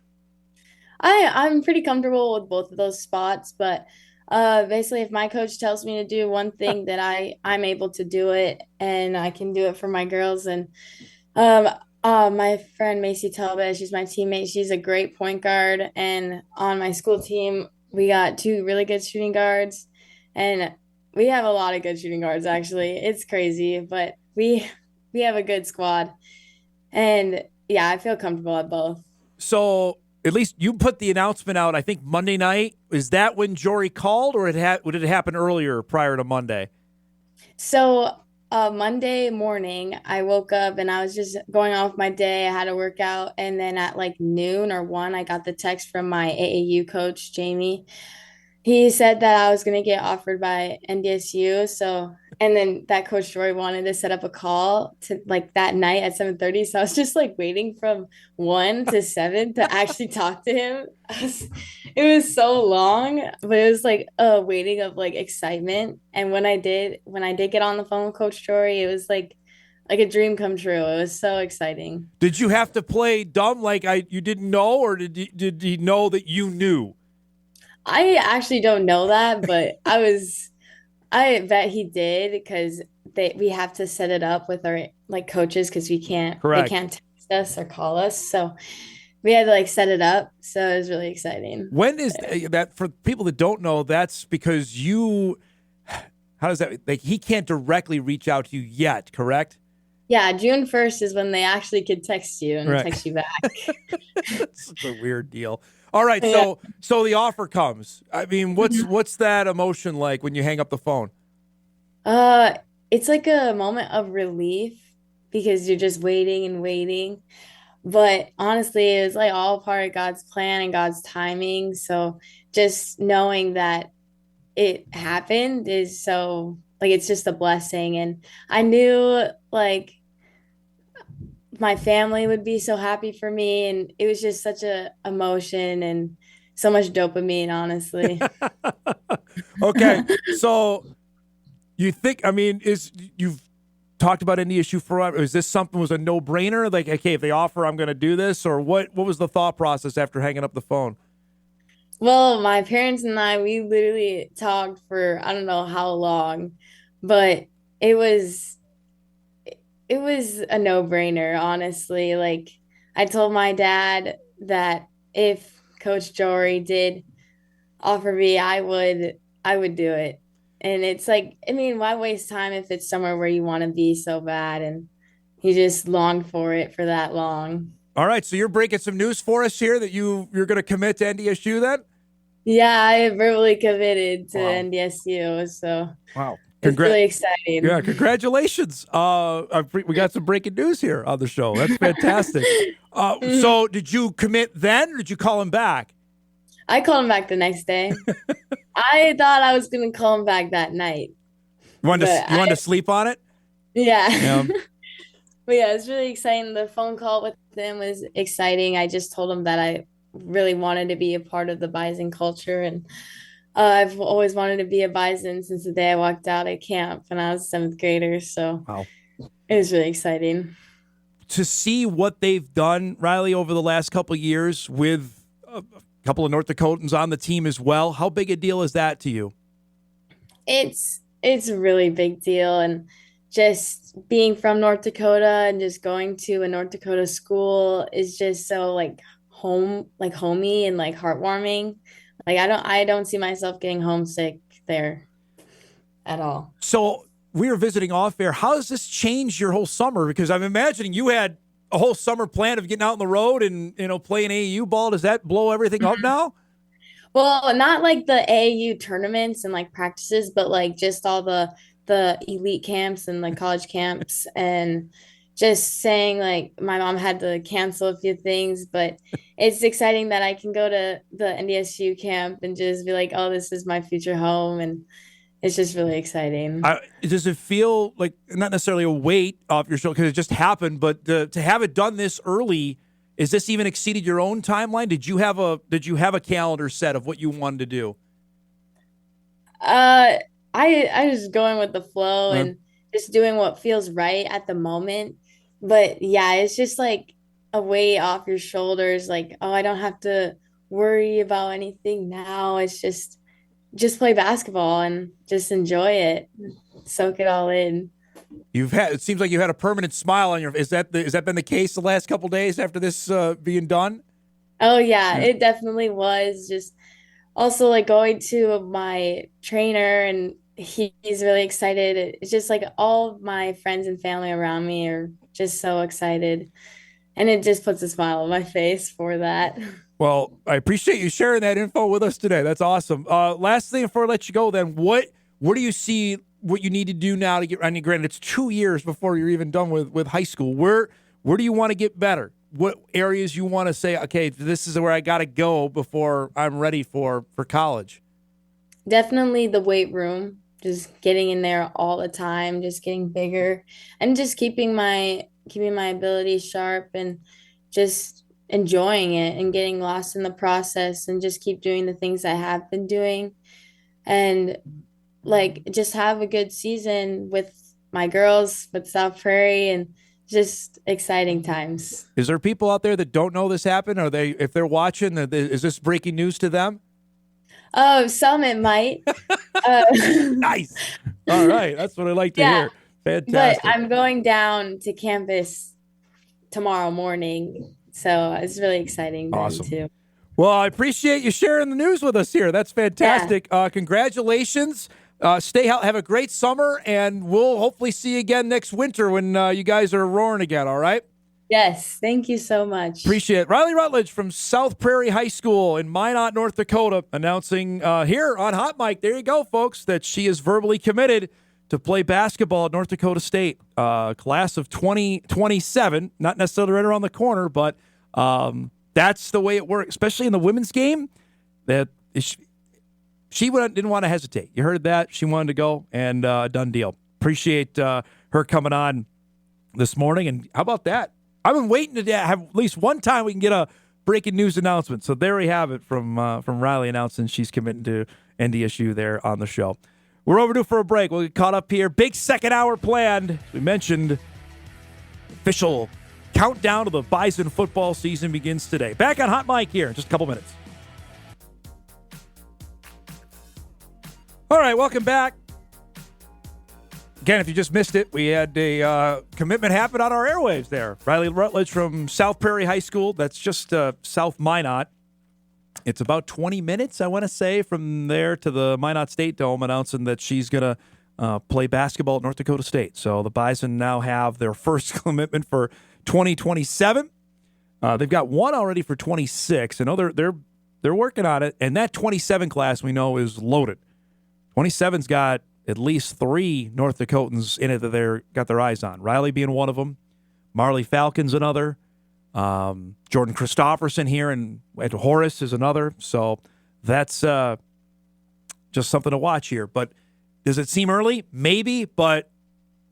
S3: I'm pretty comfortable with both of those spots, but basically if my coach tells me to do one thing that I'm able to do it and I can do it for my girls. And um my friend Macy Talbot, she's my teammate. She's a great point guard, and on my school team we got two really good shooting guards, and we have a lot of good shooting guards actually. It's crazy, but we have a good squad. And yeah, I feel comfortable at both.
S1: So at least you put the announcement out, I think Monday night. Is that when Jory called, or would it happen earlier prior to Monday?
S3: So Monday morning, I woke up and I was just going off my day. I had a workout, and then at like noon or 1, I got the text from my AAU coach, Jamie. He said that I was going to get offered by NDSU. So, and then that coach Jory wanted to set up a call to like that night at 7:30. So I was just like waiting from 1 to 7 to actually talk to him. It was so long, but it was like a waiting of like excitement. And when I did get on the phone with Coach Jory, it was like a dream come true. It was so exciting.
S1: Did you have to play dumb like you didn't know, or did he know that you knew?
S3: I actually don't know that, but I bet he did because we have to set it up with our like coaches because
S1: Correct.
S3: they can't text us or call us. So we had to like set it up. So it was really exciting.
S1: When is that for people that don't know? That's because how does that, like, he can't directly reach out to you yet, correct?
S3: Yeah, June 1st is when they actually could text you and text you back.
S1: It's such a weird deal. All right, so the offer comes. I mean, what's that emotion like when you hang up the phone?
S3: It's like a moment of relief because you're just waiting and waiting. But honestly, it was like all part of God's plan and God's timing. So just knowing that it happened is so like it's just a blessing. And I knew like my family would be so happy for me, and it was just such a emotion and so much dopamine, honestly.
S1: Okay, so you think, I mean, you've talked about NDSU forever. Is this something was a no-brainer? Like, okay, if they offer, I'm going to do this, or what was the thought process after hanging up the phone?
S3: Well, my parents and I, we literally talked for I don't know how long, but it was it was a no-brainer, honestly. Like I told my dad that if Coach Jory did offer me, I would do it. And it's like, I mean, why waste time if it's somewhere where you want to be so bad and you just longed for it for that long.
S1: All right, so you're breaking some news for us here that you're going to commit to NDSU then?
S3: Yeah, I verbally committed to NDSU, so
S1: wow.
S3: It's really exciting.
S1: Yeah, congratulations. We got some breaking news here on the show. That's fantastic. So did you commit then, or did you call him back?
S3: I called him back the next day. I thought I was going to call him back that night.
S1: You wanted to sleep on it?
S3: Yeah. But yeah, it's really exciting. The phone call with him was exciting. I just told him that I really wanted to be a part of the Bison culture, and I've always wanted to be a Bison since the day I walked out at camp when I was a 7th grader. So
S1: wow.
S3: It was really exciting.
S1: To see what they've done, Rylee, over the last couple of years with a couple of North Dakotans on the team as well. How big a deal is that to you?
S3: It's a really big deal. And just being from North Dakota and just going to a North Dakota school is just so like homey and like heartwarming. Like I don't see myself getting homesick there at all.
S1: So we were visiting off air. How has this changed your whole summer? Because I'm imagining you had a whole summer plan of getting out on the road and, playing AAU ball. Does that blow everything up now?
S3: Well, not like the AAU tournaments and like practices, but like just all the elite camps and like college camps, and just saying like my mom had to cancel a few things, but it's exciting that I can go to the NDSU camp and just be like, oh, this is my future home, and it's just really exciting.
S1: Does it feel like not necessarily a weight off your shoulder because it just happened, but to have it done this early, is this even exceeded your own timeline? Did you have a calendar set of what you wanted to do?
S3: I was going with the flow and just doing what feels right at the moment. But yeah, it's just like a weight off your shoulders. Like, oh, I don't have to worry about anything now. It's just play basketball and just enjoy it, soak it all in.
S1: It seems like you had a permanent smile on your face. Has that been the case the last couple of days after this being done?
S3: Oh yeah, it definitely was. Just also like going to my trainer, and he's really excited. It's just like all of my friends and family around me are just so excited, and it just puts a smile on my face for that.
S1: Well, I appreciate you sharing that info with us today. That's awesome. Last thing before I let you go, then, what do you see what you need to do now to get? I mean, granted, it's 2 years before you're even done with high school. Where do you want to get better? What areas you want to say, okay, this is where I got to go before I'm ready for college?
S3: Definitely the weight room. Just getting in there all the time, just getting bigger, and just keeping my ability sharp, and just enjoying it and getting lost in the process, and just keep doing the things I have been doing, and like just have a good season with my girls, with South Prairie, and just exciting times.
S1: Is there people out there that don't know this happened? If they're watching, is this breaking news to them?
S3: Oh, some it might.
S1: Nice. All right. That's what I like to hear. Fantastic.
S3: But I'm going down to campus tomorrow morning, so it's really exciting then,
S1: awesome.
S3: too.
S1: Well, I appreciate you sharing the news with us here. That's fantastic. Yeah. Congratulations. Stay healthy. Have a great summer, and we'll hopefully see you again next winter when you guys are roaring again, all right?
S3: Yes, thank you so much.
S1: Appreciate it. Rylee Routledge from South Prairie High School in Minot, North Dakota, announcing here on Hot Mic, there you go, folks, that she is verbally committed to play basketball at North Dakota State. Class of 2027, not necessarily right around the corner, but that's the way it works, especially in the women's game. That she didn't want to hesitate. You heard that. She wanted to go, and done deal. Appreciate her coming on this morning. And how about that? I've been waiting to have at least one time we can get a breaking news announcement. So there we have it from Rylee announcing she's committing to NDSU there on the show. We're overdue for a break. We'll get caught up here. Big second hour planned. As we mentioned, official countdown to the Bison football season begins today. Back on Hot Mic here in just a couple minutes. All right, welcome back. Again, if you just missed it, we had a commitment happen on our airwaves there. Rylee Routledge from South Prairie High School. That's just South Minot. It's about 20 minutes, I want to say, from there to the Minot State Dome, announcing that she's going to play basketball at North Dakota State. So the Bison now have their first commitment for 2027. They've got one already for 26. I know they're working on it, and that 27 class we know is loaded. 27's got at least 3 North Dakotans in it that they're got their eyes on. Rylee being one of them. Marley Falcon's another. Jordan Christofferson here and Horace is another. So that's just something to watch here. But does it seem early? Maybe. But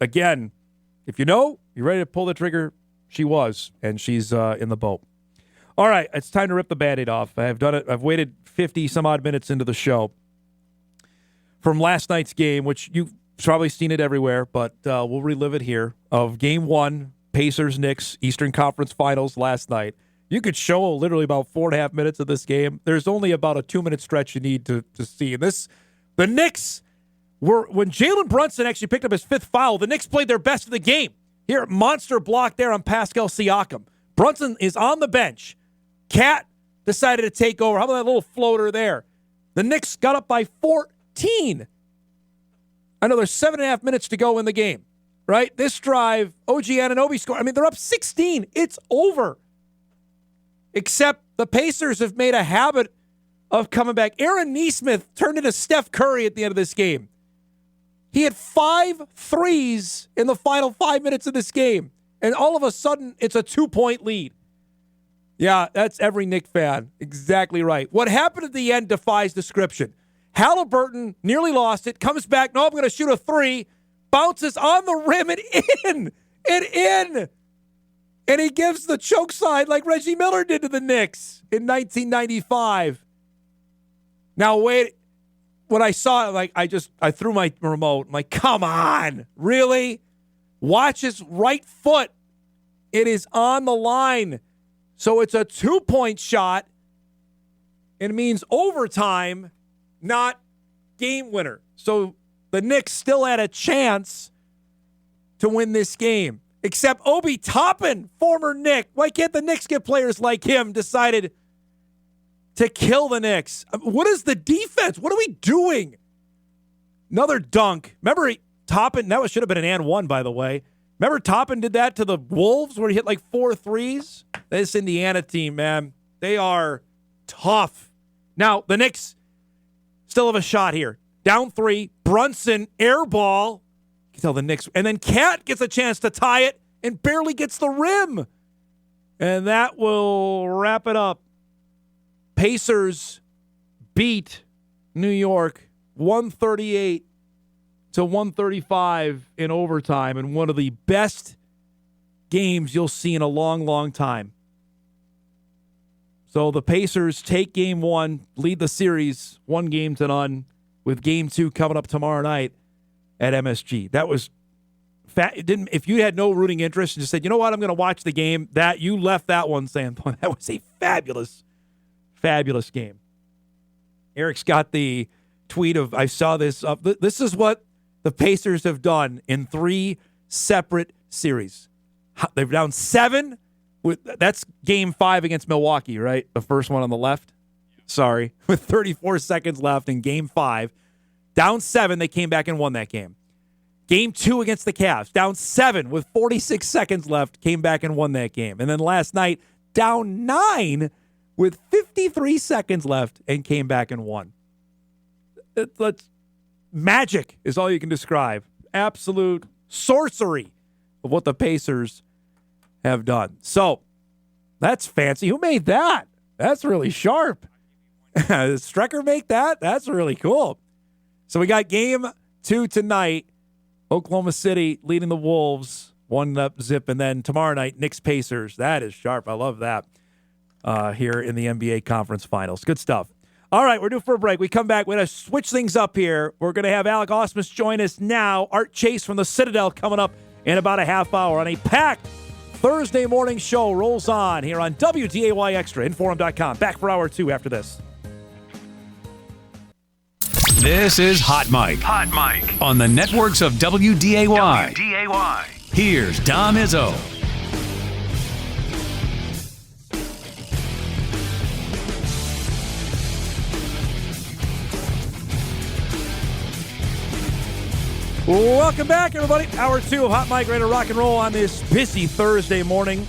S1: again, if you know, you're ready to pull the trigger. She was, and she's in the boat. All right, it's time to rip the Band-Aid off. I've done it. I've waited 50 some odd minutes into the show from last night's game, which you've probably seen it everywhere, but we'll relive it here, of Game 1, Pacers-Knicks, Eastern Conference Finals last night. You could show literally about 4.5 minutes of this game. There's only about a 2-minute stretch you need to see. And the Knicks when Jalen Brunson actually picked up his 5th foul, the Knicks played their best of the game. Here, monster block there on Pascal Siakam. Brunson is on the bench. Cat decided to take over. How about that little floater there? The Knicks got up by 14. I know there's 7.5 minutes to go in the game, right? This drive, OG Anunoby score. I mean, they're up 16. It's over. Except the Pacers have made a habit of coming back. Aaron Nesmith turned into Steph Curry at the end of this game. He had 5 threes in the final 5 minutes of this game. And all of a sudden, it's a 2-point lead. Yeah, that's every Knick fan. Exactly right. What happened at the end defies description. Halliburton nearly lost it, comes back. No, I'm going to shoot a 3. Bounces on the rim and in. And in. And he gives the choke side like Reggie Miller did to the Knicks in 1995. Now, wait. When I saw it, like I threw my remote. I'm like, come on. Really? Watch his right foot. It is on the line. So it's a 2-point shot. It means overtime, not game winner. So the Knicks still had a chance to win this game. Except Obi Toppin, former Knick. Why can't the Knicks get players like him decided to kill the Knicks? What is the defense? What are we doing? Another dunk. Remember Toppin? That should have been an and one, by the way. Remember Toppin did that to the Wolves where he hit like 4 threes? This Indiana team, man, they are tough. Now, the Knicks still have a shot here. Down 3, Brunson, air ball. You can tell the Knicks. And then Cat gets a chance to tie it and barely gets the rim. And that will wrap it up. Pacers beat New York 138 to 135 in overtime in one of the best games you'll see in a long, long time. So the Pacers take game 1, lead the series 1-0, with game 2 coming up tomorrow night at MSG. That was if you had no rooting interest and just said, you know what, I'm going to watch the game, that you left that one saying, boy, that was a fabulous game. Eric's got the tweet of, I saw this up. This is what the Pacers have done in 3 separate series. They're down 7. That's game 5 against Milwaukee, right? The first one on the left. Sorry. With 34 seconds left in game 5. Down 7, they came back and won that game. Game 2 against the Cavs. Down 7 with 46 seconds left. Came back and won that game. And then last night, down 9 with 53 seconds left and came back and won. Magic is all you can describe. Absolute sorcery of what the Pacers have done. So, that's fancy. Who made that? That's really sharp. Did Strecker make that? That's really cool. So we got game 2 tonight. Oklahoma City leading the Wolves 1-0, and then tomorrow night, Knicks Pacers. That is sharp. I love that here in the NBA Conference Finals. Good stuff. All right, we're due for a break. We come back. We're going to switch things up here. We're going to have Alec Ausmus join us now. Art Chase from the Citadel coming up in about a half hour on a packed Thursday morning show. Rolls on here on WDAY Extra, Inforum.com. Back for hour 2 after this.
S2: This is Hot Mic.
S8: Hot Mic.
S2: On the networks of WDAY.
S8: WDAY.
S2: Here's Dom Izzo.
S1: Welcome back, everybody. Hour 2 of Hot Mic, ready to rock and roll on this busy Thursday morning.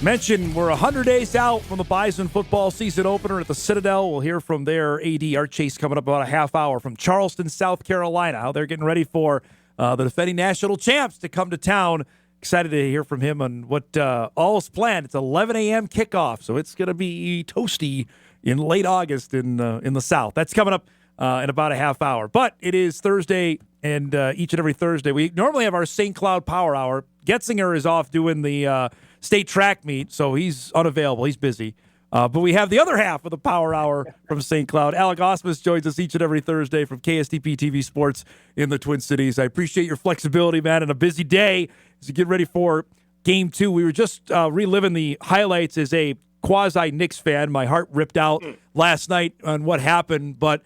S1: Mentioned we're 100 days out from the Bison football season opener at the Citadel. We'll hear from their AD, Art Chase, coming up about a half hour from Charleston, South Carolina, how they're getting ready for the defending national champs to come to town. Excited to hear from him on what all is planned. It's 11 a.m. kickoff, so it's going to be toasty in late August in the South. That's coming up in about a half hour. But it is Thursday, and each and every Thursday, we normally have our St. Cloud Power Hour. Getzinger is off doing the state track meet, so he's unavailable. He's busy. But we have the other half of the Power Hour from St. Cloud. Alec Ausmus joins us each and every Thursday from KSTP TV Sports in the Twin Cities. I appreciate your flexibility, man, and a busy day as you get ready for Game 2. We were just reliving the highlights as a quasi-Knicks fan. My heart ripped out last night on what happened, but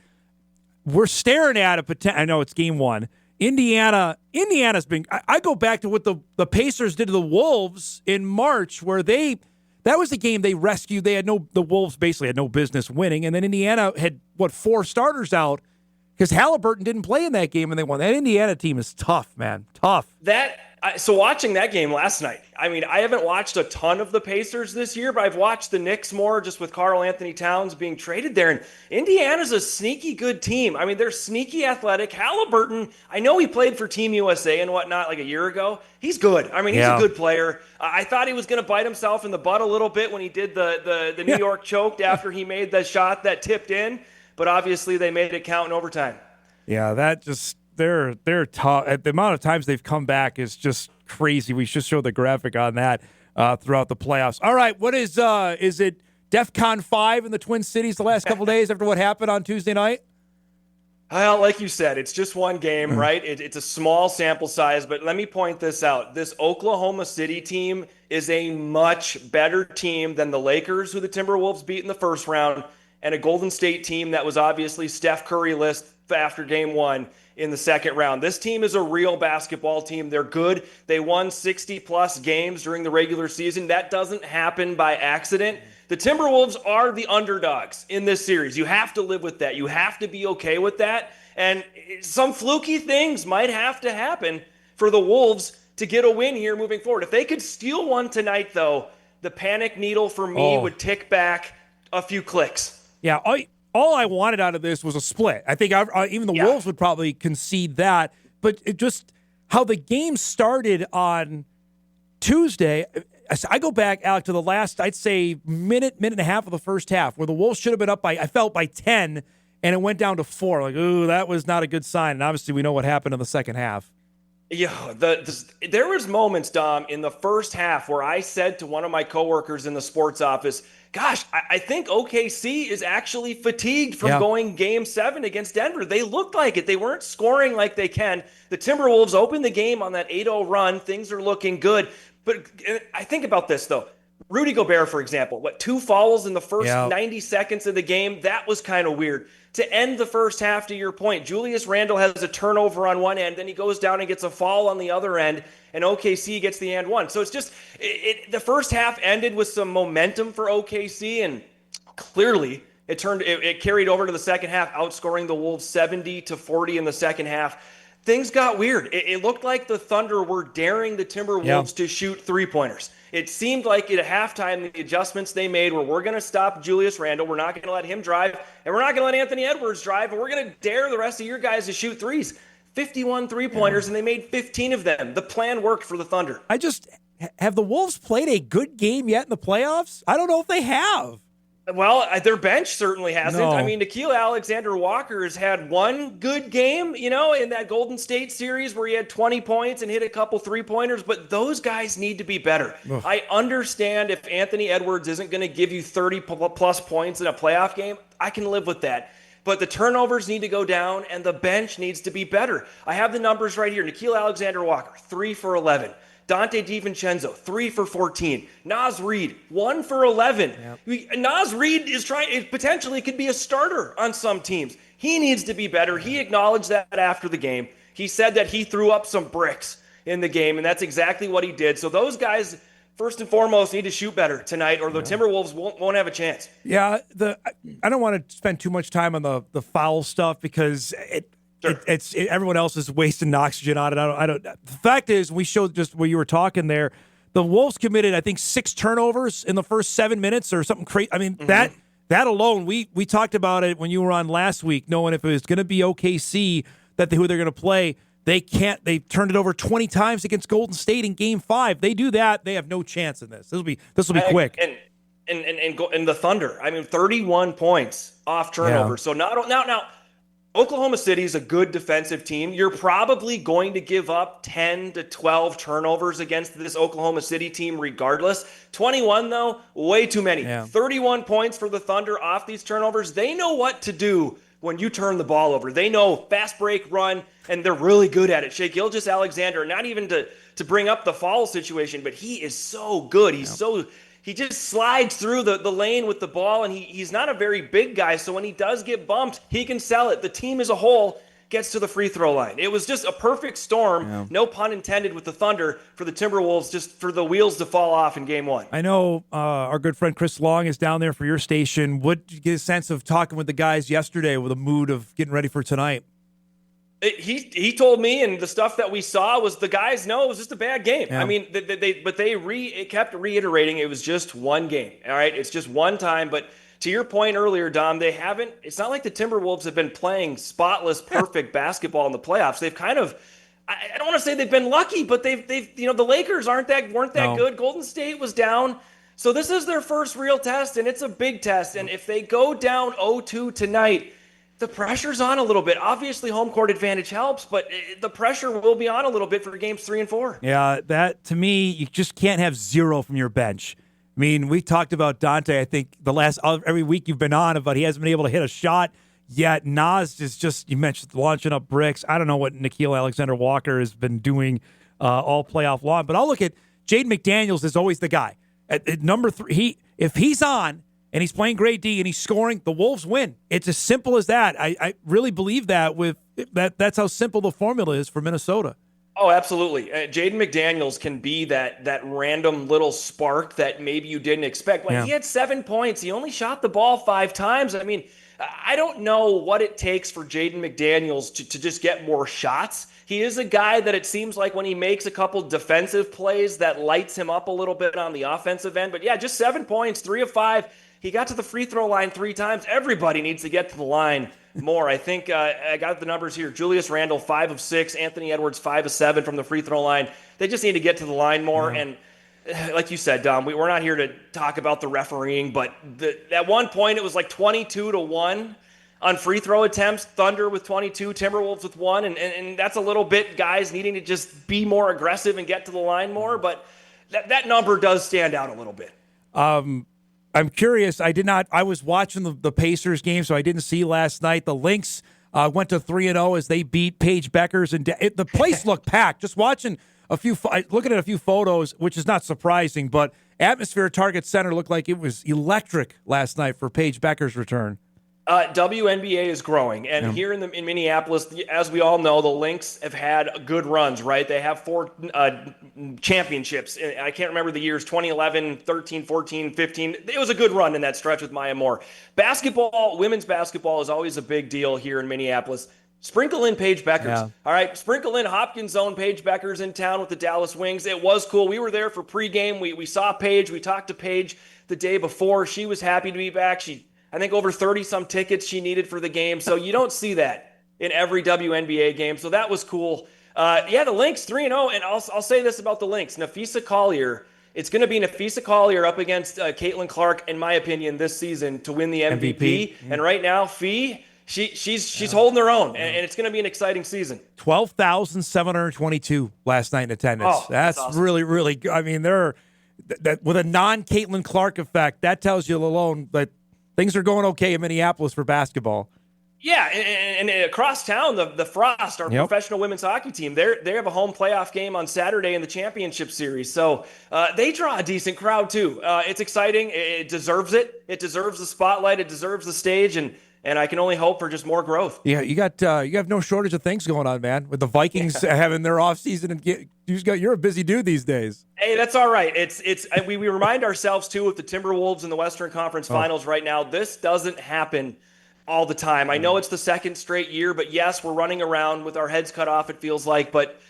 S1: we're staring at a potential. I know it's Game 1. Indiana's been. I go back to what the Pacers did to the Wolves in March, where that was the game they rescued. The Wolves basically had no business winning, and then Indiana had 4 starters out because Halliburton didn't play in that game and they won. That Indiana team is tough, man. Tough.
S12: So watching that game last night, I mean, I haven't watched a ton of the Pacers this year, but I've watched the Knicks more just with Karl Anthony Towns being traded there. And Indiana's a sneaky good team. I mean, they're sneaky athletic. Halliburton, I know he played for Team USA and whatnot like a year ago. He's good. I mean, he's a good player. I thought he was going to bite himself in the butt a little bit when he did the New York choked after he made the shot that tipped in, but obviously they made it count in overtime.
S1: Yeah, that just they're tough. The amount of times they've come back is just crazy. We should show the graphic on that throughout the playoffs. All right, what is it DEFCON 5 in the Twin Cities the last couple days after what happened on Tuesday night?
S12: Well, like you said, it's just one game, right? It's a small sample size, but let me point this out. This Oklahoma City team is a much better team than the Lakers, who the Timberwolves beat in the first round, and a Golden State team that was obviously Steph Curry-less after game one in the second round. This team is a real basketball team. They're good. They won 60-plus games during the regular season. That doesn't happen by accident. The Timberwolves are the underdogs in this series. You have to live with that. You have to be okay with that. And some fluky things might have to happen for the Wolves to get a win here moving forward. If they could steal one tonight, though, the panic needle for me would tick back a few clicks.
S1: Yeah, all I wanted out of this was a split. I think even the Wolves would probably concede that. But it just how the game started on Tuesday, I go back, Alec, to the last, I'd say, minute and a half of the first half, where the Wolves should have been up by 10, and it went down to 4. Like, ooh, that was not a good sign. And obviously we know what happened in the second half.
S12: Yeah, there was moments, Dom, in the first half where I said to one of my coworkers in the sports office, gosh, I think OKC is actually fatigued from going Game 7 against Denver. They looked like it. They weren't scoring like they can. The Timberwolves opened the game on that 8-0 run. Things are looking good. But I think about this, though. Rudy Gobert, for example, 2 fouls in the first 90 seconds of the game? That was kind of weird. To end the first half, to your point, Julius Randle has a turnover on one end, then he goes down and gets a foul on the other end, and OKC gets the and one. So it's just the first half ended with some momentum for OKC, and clearly it carried over to the second half, outscoring the Wolves 70-40 in the second half. Things got weird. It looked like the Thunder were daring the Timberwolves to shoot three-pointers. It seemed like at halftime, the adjustments they made were, we're going to stop Julius Randle, we're not going to let him drive, and we're not going to let Anthony Edwards drive, and we're going to dare the rest of your guys to shoot threes. 51 three-pointers, and they made 15 of them. The plan worked for the Thunder.
S1: Have the Wolves played a good game yet in the playoffs? I don't know if they have.
S12: Well, their bench certainly hasn't.
S1: No.
S12: I mean, Nickeil Alexander-Walker has had one good game, in that Golden State series where he had 20 points and hit a couple three-pointers, but those guys need to be better. Ugh. I understand if Anthony Edwards isn't going to give you 30-plus points in a playoff game. I can live with that. But the turnovers need to go down, and the bench needs to be better. I have the numbers right here. Nickeil Alexander-Walker, 3 for 11. Dante DiVincenzo, 3 for 14. Naz Reid, 1 for 11. Yep. Naz Reid potentially could be a starter on some teams. He needs to be better. He acknowledged that after the game. He said that he threw up some bricks in the game, and that's exactly what he did. So those guys, first and foremost, need to shoot better tonight, or the Timberwolves won't have a chance.
S1: Yeah, I don't want to spend too much time on the foul stuff because it's everyone else is wasting oxygen on it. I don't. The fact is, we showed just where you were talking there. The Wolves committed, I think, 6 turnovers in the first 7 minutes or something crazy. I mean, that alone, we talked about it when you were on last week, knowing if it was going to be OKC who they're going to play. They can't. They turned it over 20 times against Golden State in Game 5. They do that, they have no chance in this. This will be quick.
S12: And the Thunder, I mean, 31 points off turnovers. So now. Oklahoma City is a good defensive team. You're probably going to give up 10 to 12 turnovers against this Oklahoma City team regardless. 21, though, way too many. 31 points for the Thunder off these turnovers. They know what to do when you turn the ball over. They know fast break, run, and they're really good at it. Shai Gilgeous-Alexander, not even to bring up the foul situation, but he is so good. He just slides through the lane with the ball, and he's not a very big guy, so when he does get bumped, he can sell it. The team as a whole gets to the free throw line. It was just a perfect storm, no pun intended with the Thunder, for the Timberwolves, just for the wheels to fall off in game one.
S1: I know our good friend Chris Long is down there for your station. What did you get a sense of talking with the guys yesterday with a mood of getting ready for tonight?
S12: He told me, and the stuff that we saw was the guys know it was just a bad game.
S1: Yeah.
S12: I mean, they kept reiterating it was just one game. All right, it's just one time. But to your point earlier, Dom, they haven't. It's not like the Timberwolves have been playing spotless, perfect basketball in the playoffs. They've kind of. I don't want to say they've been lucky, but they've the Lakers weren't that good. Golden State was down. So this is their first real test, and it's a big test. And if they go down 0-2 tonight, the pressure's on a little bit. Obviously, home court advantage helps, but the pressure will be on a little bit for games 3 and 4.
S1: Yeah, that, to me, you just can't have zero from your bench. I mean, we talked about Dante, I think, every week you've been on, but he hasn't been able to hit a shot yet. Nas is just, you mentioned launching up bricks. I don't know what Nickeil Alexander-Walker has been doing all playoff long, but I'll look at Jaden McDaniels is always the guy. At number 3, if he's on, and he's playing great D, and he's scoring, the Wolves win. It's as simple as that. I really believe that. That's how simple the formula is for Minnesota.
S12: Oh, absolutely. Jaden McDaniels can be that random little spark that maybe you didn't expect. He had 7 points. He only shot the ball 5 times. I mean, I don't know what it takes for Jaden McDaniels to just get more shots. He is a guy that it seems like when he makes a couple defensive plays that lights him up a little bit on the offensive end. But yeah, just 7 points, 3 of 5. He got to the free throw line 3 times. Everybody needs to get to the line more. I think I got the numbers here. Julius Randle, 5 of 6. Anthony Edwards, 5 of 7 from the free throw line. They just need to get to the line more. And like you said, Dom, we're not here to talk about the refereeing, but at one point it was like 22-1 on free throw attempts. Thunder with 22, Timberwolves with 1. And that's a little bit guys needing to just be more aggressive and get to the line more. But that number does stand out a little bit.
S1: I'm curious. I was watching the Pacers game, so I didn't see last night. The Lynx went to 3-0 as they beat Paige Beckers, and the place looked packed. Just looking at a few photos, which is not surprising, but atmosphere at Target Center looked like it was electric last night for Paige Beckers' return.
S12: WNBA is growing, and here in Minneapolis, as we all know, the Lynx have had good runs, right? They have 4 championships. I can't remember the years, 2011, 13, 14, 15. It was a good run in that stretch with Maya Moore. Women's basketball is always a big deal here in Minneapolis. Sprinkle in Paige Beckers. Yeah. All right, sprinkle in Hopkins zone Paige Beckers in town with the Dallas Wings. It was cool. We were there for pregame. We saw Paige. We talked to Paige the day before. She was happy to be back. I think over 30-some tickets she needed for the game. So you don't see that in every WNBA game. So that was cool. The Lynx 3-0. And I'll say this about the Lynx. Nafisa Collier, it's going to be Nafisa Collier up against Caitlin Clark, in my opinion, this season to win the MVP. And right now, she's holding her own. And it's going to be an exciting season.
S1: 12,722 last night in attendance.
S12: Oh, that's awesome.
S1: Really, really good. I mean, that with a non-Caitlin Clark effect, that tells you alone that things are going okay in Minneapolis for basketball.
S12: Yeah, and across town, the Frost, our professional women's hockey team, they have a home playoff game on Saturday in the championship series. So they draw a decent crowd too. It's exciting. It deserves it. It deserves the spotlight. It deserves the stage. And I can only hope for just more growth. Yeah,
S1: you have no shortage of things going on, man. With the Vikings having their offseason, and you're a busy dude these days.
S12: Hey, that's all right. We remind ourselves too with the Timberwolves in the Western Conference Finals right now. This doesn't happen all the time. I know it's the second straight year, but yes, we're running around with our heads cut off. It feels like, but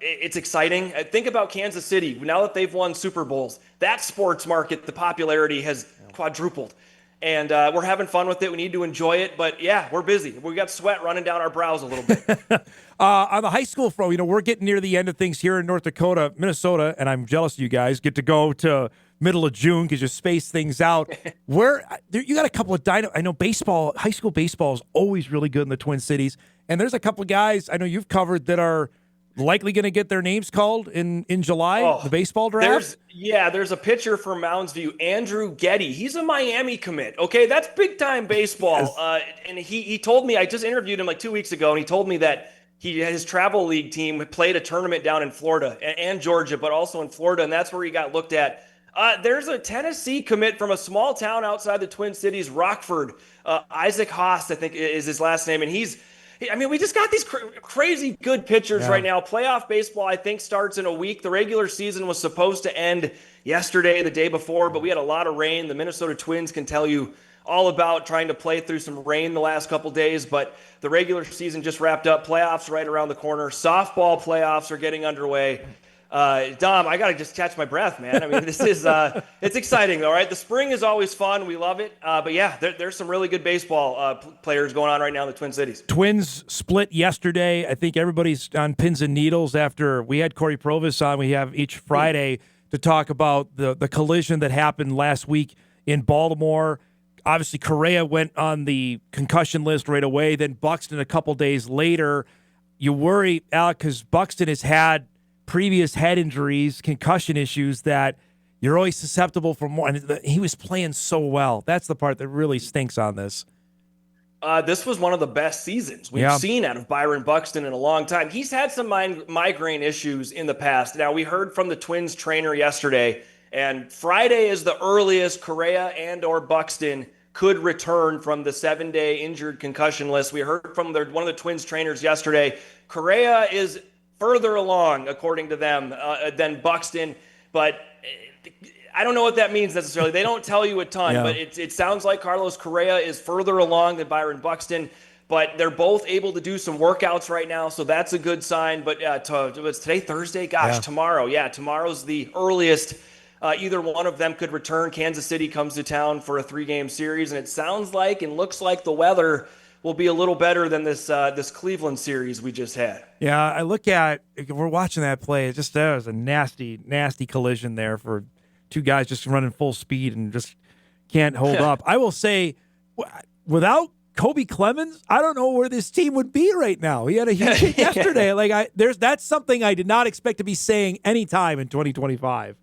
S12: it's exciting. Think about Kansas City now that they've won Super Bowls. That sports market, the popularity has quadrupled. And we're having fun with it. We need to enjoy it. But, yeah, we're busy. We got sweat running down our brows a little bit.
S1: On the high school front, we're getting near the end of things here in North Dakota. Minnesota, and I'm jealous of you guys, get to go to middle of June because you space things out. You got a couple of I know baseball, high school baseball is always really good in the Twin Cities. And there's a couple of guys I know you've covered that are likely going to get their names called in July, the baseball draft?
S12: There's a pitcher from Mounds View, Andrew Getty. He's a Miami commit. Okay, that's big-time baseball. And he told me, I just interviewed him like 2 weeks ago, and he told me that his travel league team played a tournament down in Florida and Georgia, but also in Florida, and that's where he got looked at. There's a Tennessee commit from a small town outside the Twin Cities, Rockford. Isaac Haas, I think is his last name, and he's I mean, we just got these crazy good pitchers right now. Playoff baseball, I think, starts in a week. The regular season was supposed to end yesterday, the day before, but we had a lot of rain. The Minnesota Twins can tell you all about trying to play through some rain the last couple days, but the regular season just wrapped up. Playoffs right around the corner. Softball playoffs are getting underway. Dom, I got to just catch my breath, man. I mean, this is, it's exciting though, right? The spring is always fun. We love it. But yeah, there's some really good baseball players going on right now in the Twin Cities.
S1: Twins split yesterday. I think everybody's on pins and needles after we had Corey Provis on. We have each Friday to talk about the collision that happened last week in Baltimore. Obviously, Correa went on the concussion list right away. Then Buxton a couple days later. You worry, Alec, because Buxton has had previous head injuries, concussion issues that you're always susceptible for more. And he was playing so well. That's the part that really stinks on this.
S12: This was one of the best seasons we've seen out of Byron Buxton in a long time. He's had some migraine issues in the past. Now, we heard from the Twins trainer yesterday, and Friday is the earliest Correa and or Buxton could return from the 7-day injured concussion list. We heard from one of the Twins trainers yesterday. Correa is further along, according to them, than Buxton, but I don't know what that means necessarily. They don't tell you a ton, but it sounds like Carlos Correa is further along than Byron Buxton, but they're both able to do some workouts right now, so that's a good sign. But was today Thursday? Gosh, tomorrow. Yeah, tomorrow's the earliest either one of them could return. Kansas City comes to town for a 3-game series, and it sounds like and looks like the weather will be a little better than this Cleveland series we just had.
S1: Yeah, I look at, we're watching that play. It just, that was a nasty, nasty collision there for two guys just running full speed and just can't hold up. I will say, without Kobe Clemens, I don't know where this team would be right now. He had a huge hit yesterday. That's something I did not expect to be saying anytime in 2025.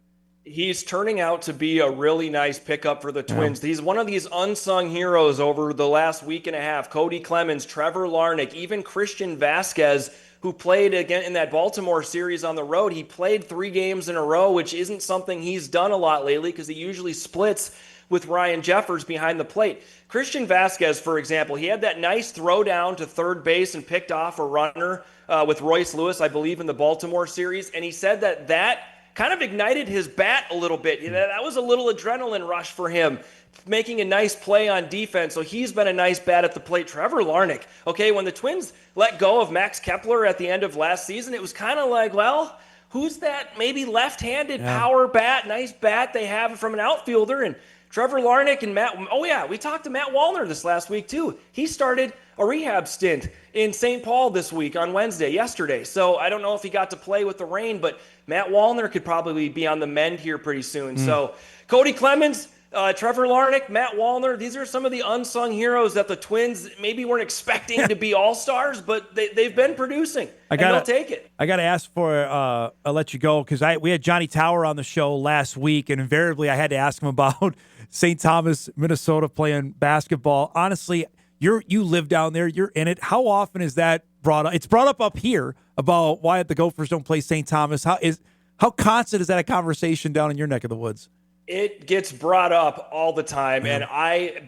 S12: He's turning out to be a really nice pickup for the Twins. He's one of these unsung heroes over the last week and a half. Cody Clemens, Trevor Larnach, even Christian Vasquez, who played again in that Baltimore series on the road. He played 3 games in a row, which isn't something he's done a lot lately because he usually splits with Ryan Jeffers behind the plate. Christian Vasquez, for example, he had that nice throw down to third base and picked off a runner with Royce Lewis, I believe, in the Baltimore series. And he said that kind of ignited his bat a little bit. That was a little adrenaline rush for him, making a nice play on defense. So he's been a nice bat at the plate. Trevor Larnach, okay, when the Twins let go of Max Kepler at the end of last season, it was kind of like, well, who's that maybe left-handed power bat, nice bat they have from an outfielder? And Trevor Larnach and we talked to Matt Wallner this last week too. He started a rehab stint in St. Paul this week on yesterday. So I don't know if he got to play with the rain, but Matt Wallner could probably be on the mend here pretty soon. So Cody Clemens, Trevor Larnach, Matt Wallner, these are some of the unsung heroes that the Twins maybe weren't expecting to be all-stars, but they've been producing, and they'll take it.
S1: I got to ask for I'll let you go because we had Johnny Tower on the show last week, and invariably I had to ask him about St. Thomas, Minnesota playing basketball. Honestly, you live down there, you're in it. How often is that brought up? It's brought up here about why the Gophers don't play St. Thomas. How constant is that a conversation down in your neck of the woods?
S12: It gets brought up all the time. And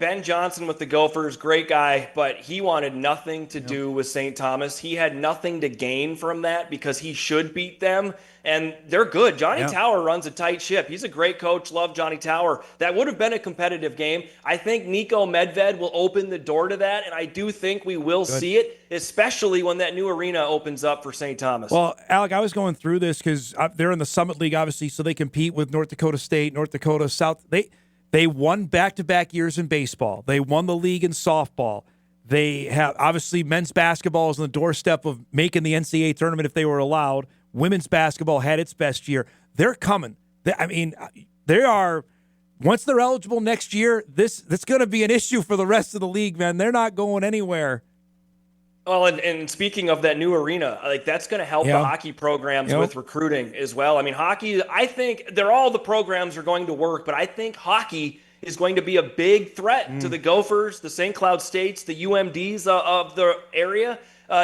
S12: Ben Johnson with the Gophers, great guy, but he wanted nothing to do with St. Thomas. He had nothing to gain from that because he should beat them. And they're good. Johnny Tower runs a tight ship. He's a great coach. Love Johnny Tower. That would have been a competitive game. I think Nico Medved will open the door to that, and I do think we will see it, especially when that new arena opens up for St. Thomas.
S1: Well, Alec, I was going through this because they're in the Summit League, obviously, so they compete with North Dakota State, North Dakota South. They won back-to-back years in baseball. They won the league in softball. They have, obviously, men's basketball is on the doorstep of making the NCAA tournament if they were allowed. Women's basketball had its best year. They're coming. They are. Once they're eligible next year, that's going to be an issue for the rest of the league, man. They're not going anywhere.
S12: Well, and speaking of that new arena, that's going to help the hockey programs with recruiting as well. I mean, hockey, I think all the programs are going to work, but I think hockey is going to be a big threat to the Gophers, the St. Cloud States, the UMDs of the area.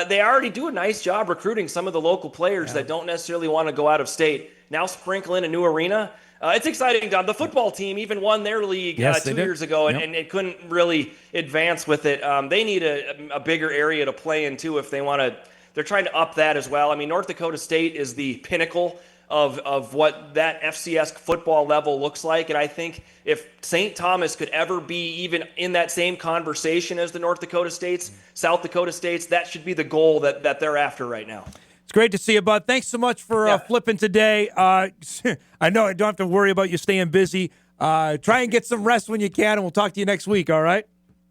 S12: They already do a nice job recruiting some of the local players that don't necessarily want to go out of state. Now sprinkle in a new arena. It's exciting, Dom. The football team even won their league 2 years ago, and it couldn't really advance with it. They need a bigger area to play in, too, if they want to. They're trying to up that as well. I mean, North Dakota State is the pinnacle of what that FCS football level looks like. And I think if St. Thomas could ever be even in that same conversation as the North Dakota States, South Dakota States, that should be the goal that they're after right now.
S1: It's great to see you, bud. Thanks so much for flipping today. I know I don't have to worry about you staying busy. Try and get some rest when you can, and we'll talk to you next week, all right?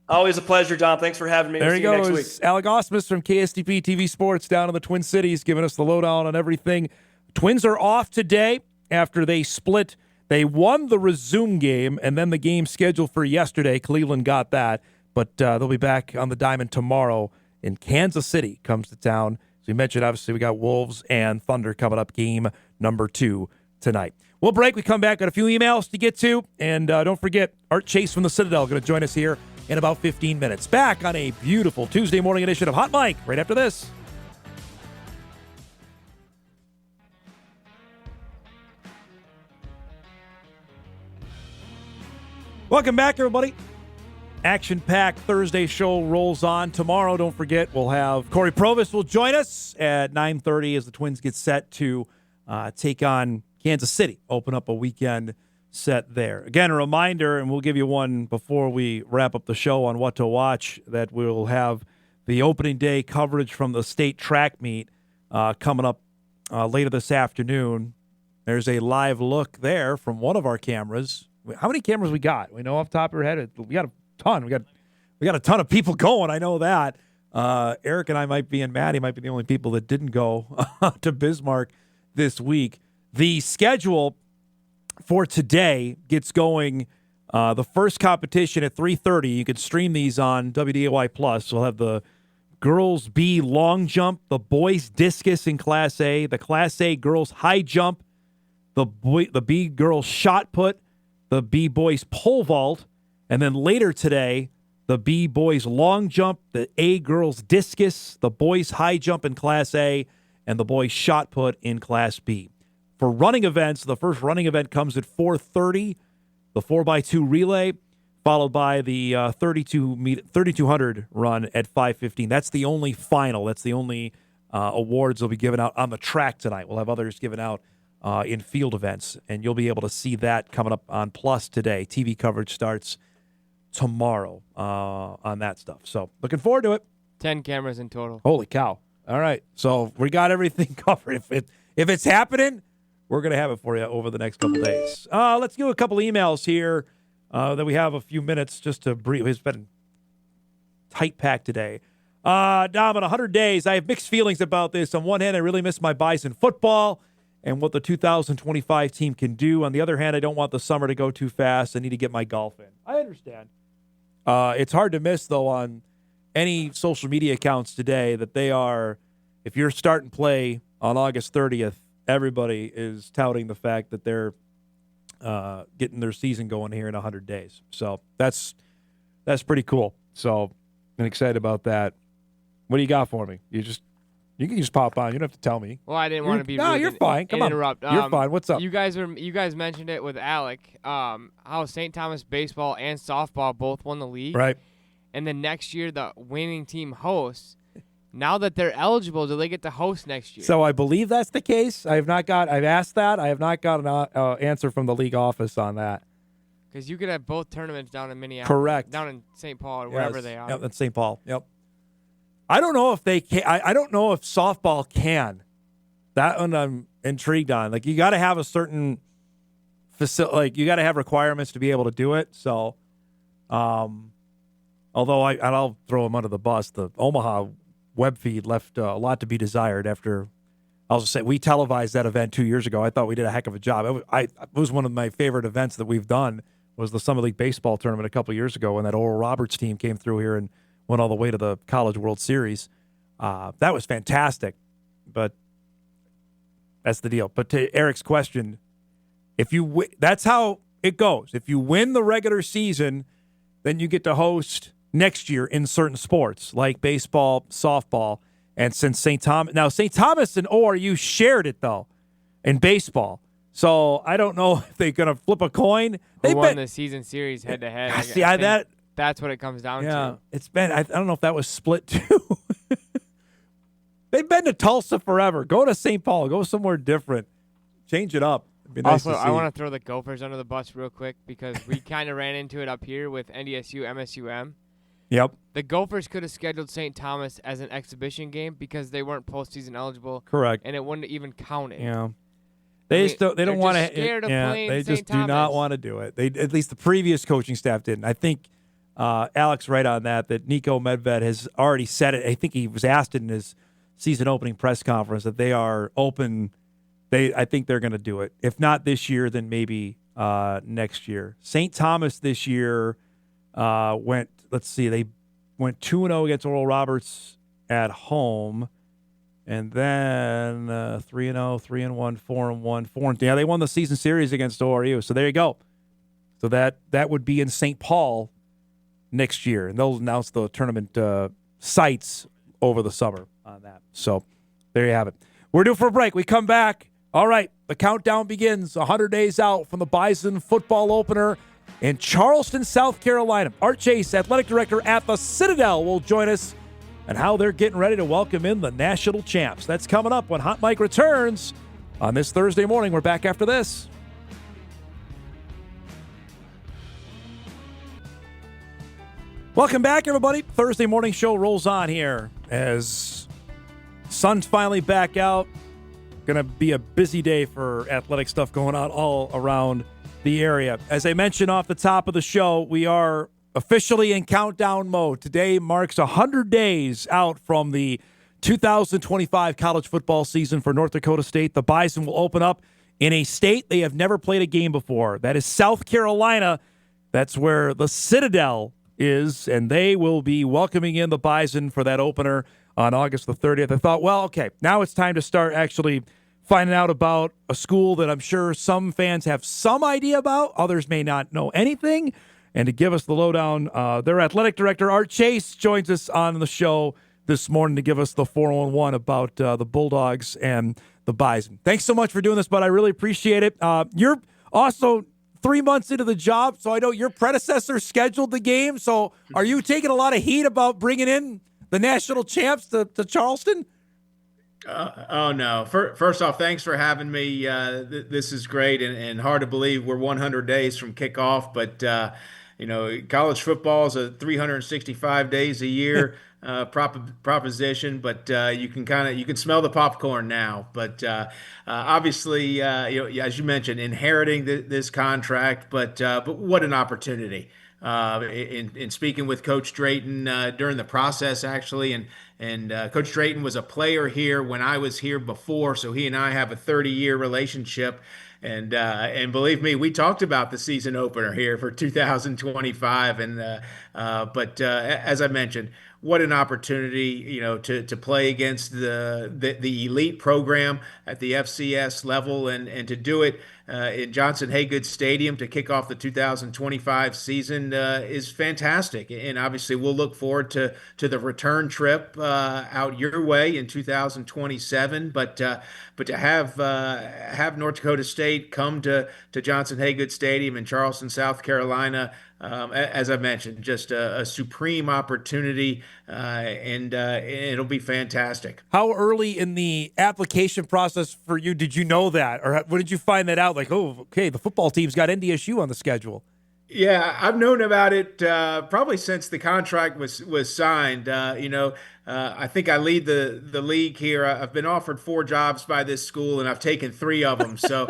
S12: Always a pleasure, Dom. Thanks for having me.
S1: There
S12: we'll
S1: you
S12: see
S1: go.
S12: You next week.
S1: Alec Ausmus from KSTP TV Sports down in the Twin Cities giving us the lowdown on everything. Twins are off today after they split. They won the resume game, and then the game scheduled for yesterday. Cleveland got that, but they'll be back on the diamond tomorrow. In Kansas City comes to town. So you mentioned, obviously, we got Wolves and Thunder coming up, game number 2 tonight. We'll break. We come back, got a few emails to get to. And don't forget, Art Chase from the Citadel going to join us here in about 15 minutes. Back on a beautiful Tuesday morning edition of Hot Mike right after this. Welcome back, everybody. Action-packed Thursday show rolls on. Tomorrow, don't forget, we'll have Corey Provis will join us at 9:30 as the Twins get set to take on Kansas City, open up a weekend set there. Again, a reminder, and we'll give you one before we wrap up the show on what to watch, that we'll have the opening day coverage from the state track meet coming up later this afternoon. There's a live look there from one of our cameras. How many cameras we got? We know off the top of our head. We got a ton. We got a ton of people going. I know that. Eric and I might be, and Maddie might be the only people that didn't go to Bismarck this week. The schedule for today gets going. The first competition at 3:30. You can stream these on WDAY Plus. We'll have the girls B long jump, the boys discus in Class A, the Class A girls high jump, the B girls shot put, the B boys pole vault, and then later today, the B boys long jump, the A girls discus, the boys high jump in Class A, and the boys shot put in Class B. For running events, the first running event comes at 4:30, the 4x2 relay, followed by the 3,200 run at 5:15. That's the only final. That's the only awards they'll be given out on the track tonight. We'll have others given out in field events, and you'll be able to see that coming up on Plus today. TV coverage starts tomorrow on that stuff. So looking forward to it.
S13: 10 cameras in total.
S1: Holy cow. All right. So we got everything covered. If it's happening, we're going to have it for you over the next couple days. Let's do a couple emails here that we have a few minutes just to brief. It's been tight-packed today. Dom, in 100 days, I have mixed feelings about this. On one hand, I really miss my Bison football and what the 2025 team can do. On the other hand, I don't want the summer to go too fast. I need to get my golf in. I understand. It's hard to miss, though, on any social media accounts today that they are, if you're starting play on August 30th, everybody is touting the fact that they're getting their season going here in 100 days. So that's pretty cool. So I'm excited about that. What do you got for me? You can just pop on. You don't have to tell me.
S13: Well, I didn't want to be rude.
S1: No, you're fine. Come on.
S13: Interrupt.
S1: You're fine. What's up?
S13: You guys mentioned it with Alec. How St. Thomas baseball and softball both won the league.
S1: Right.
S13: And then next year the winning team hosts. Now that they're eligible, do they get to host next year?
S1: So I believe that's the case. I've asked that. I have not got an answer from the league office on that.
S13: Because you could have both tournaments down in Minneapolis.
S1: Correct.
S13: Down in St. Paul or wherever they are.
S1: Yep, that's St. Paul. Yep. I don't know if they can. I don't know if softball can. That one I'm intrigued on. Like, you got to have a certain facility. Like, you got to have requirements to be able to do it. So, although I'll throw them under the bus. The Omaha web feed left a lot to be desired after. I'll just say we televised that event 2 years ago. I thought we did a heck of a job. It was one of my favorite events that we've done. Was the Summer League baseball tournament a couple of years ago when that Oral Roberts team came through here and went all the way to the College World Series. That was fantastic, but that's the deal. But to Eric's question, that's how it goes. If you win the regular season, then you get to host next year in certain sports like baseball, softball, and since St. Thomas and ORU shared it though in baseball. So I don't know if they're going to flip a coin.
S13: Who won the season series head to head?
S1: See,
S13: that's what it comes down to.
S1: It's been. I don't know if that was split too. They've been to Tulsa forever. Go to St. Paul. Go somewhere different. Change it up. It'd be nice
S13: also,
S1: to see.
S13: I want to throw the Gophers under the bus real quick because we kind of ran into it up here with NDSU MSUM.
S1: Yep.
S13: The Gophers could have scheduled St. Thomas as an exhibition game because they weren't postseason eligible.
S1: Correct.
S13: And it wouldn't even count it.
S1: Yeah. They don't want to.
S13: They
S1: just do not want to do it. They at least the previous coaching staff didn't. I think Alex right on that Nico Medved has already said it. I think he was asked it in his season opening press conference that they are open. I think they're going to do it. If not this year, then maybe next year. St. Thomas this year went. Let's see. They went 2-0 against Oral Roberts at home. And then 3-0, 3-1, 4-1, 4-2. Yeah, they won the season series against ORU. So there you go. So that would be in St. Paul next year, and they'll announce the tournament sites over the summer on that. So there you have it. We're due for a break. We come back. All right, the countdown begins. 100 days out from the Bison football opener in Charleston, South Carolina. Art Chase, athletic director at the Citadel, will join us and how they're getting ready to welcome in the national champs. That's coming up when Hot Mike returns on this Thursday morning. We're back after this. Welcome back, everybody. Thursday morning show rolls on here as sun's finally back out. Going to be a busy day for athletic stuff going on all around the area. As I mentioned off the top of the show, we are officially in countdown mode. Today marks 100 days out from the 2025 college football season for North Dakota State. The Bison will open up in a state they have never played a game before. That is South Carolina. That's where the Citadel is, and they will be welcoming in the Bison for that opener on August the 30th. I thought, well, okay, now it's time to start actually finding out about a school that I'm sure some fans have some idea about. Others may not know anything. And to give us the lowdown, their athletic director, Art Chase, joins us on the show this morning to give us the 411 about the Bulldogs and the Bison. Thanks so much for doing this, bud. I really appreciate it. You're also 3 months into the job, so I know your predecessor scheduled the game. So are you taking a lot of heat about bringing in the national champs to Charleston?
S14: Oh, no. First off, thanks for having me. This is great and hard to believe we're 100 days from kickoff, but college football is a 365 days a year proposition, but you can smell the popcorn now. But obviously, as you mentioned, inheriting this contract, but what an opportunity. In speaking with Coach Drayton during the process, actually, and Coach Drayton was a player here when I was here before, so he and I have a 30-year relationship. And believe me, we talked about the season opener here for 2025. But as I mentioned, what an opportunity, to play against the elite program at the FCS level and to do it in Johnson Haygood Stadium to kick off the 2025 season is fantastic. And obviously, we'll look forward to the return trip out your way in 2027. But to have North Dakota State come to Johnson Haygood Stadium in Charleston, South Carolina, as I mentioned, just a supreme opportunity, and it'll be fantastic.
S1: How early in the application process for you did you know that? Or when did you find that out? Like, oh, okay, the football team's got NDSU on the schedule.
S14: Yeah, I've known about it probably since the contract was signed. I think I lead the league here. I've been offered 4 jobs by this school, and I've taken 3 of them. So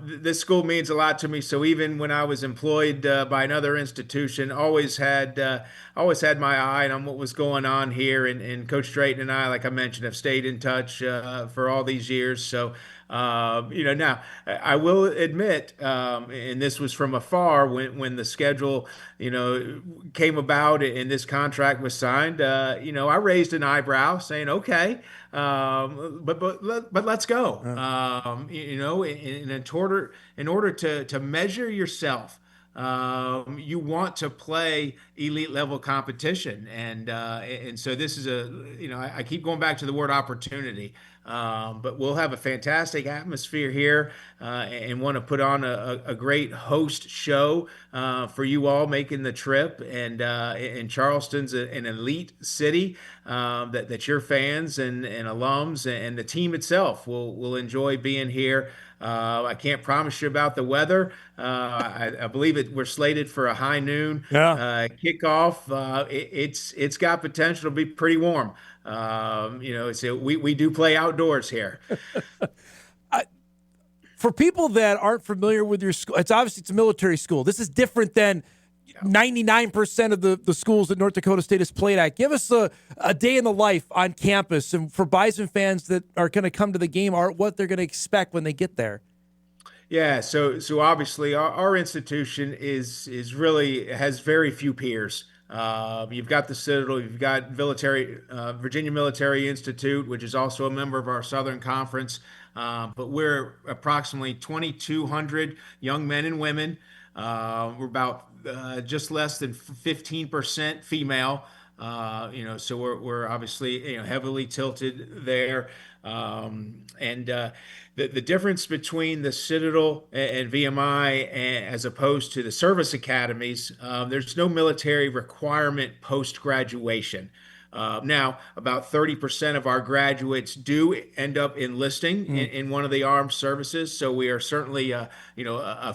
S14: this school means a lot to me. So even when I was employed by another institution, always had my eye on what was going on here. And Coach Drayton and I, like I mentioned, have stayed in touch for all these years. So. Now I will admit, and this was from afar when the schedule, came about and this contract was signed, I raised an eyebrow saying, okay, but let's go. In order to measure yourself you want to play elite level competition. And so this is I keep going back to the word opportunity. But we'll have a fantastic atmosphere here and want to put on a great host show for you all making the trip. And Charleston's an elite city that your fans and alums and the team itself will enjoy being here. I can't promise you about the weather. I believe we're slated for a high noon kickoff. It's got potential to be pretty warm. We do play outdoors here.
S1: For people that aren't familiar with your school, it's a military school. This is different than 99% of the schools that North Dakota State has played at. Give us a day in the life on campus, and for Bison fans that are going to come to the game, what they're going to expect when they get there.
S14: Yeah, so obviously our institution is really has very few peers. You've got the Citadel, you've got Virginia Military Institute, which is also a member of our Southern Conference. But we're approximately 2,200 young men and women. We're about just less than 15% female. So we're obviously heavily tilted there. The difference between the Citadel and VMI as opposed to the service academies, there's no military requirement post-graduation. Now, about 30% of our graduates do end up enlisting in one of the armed services. So we are certainly a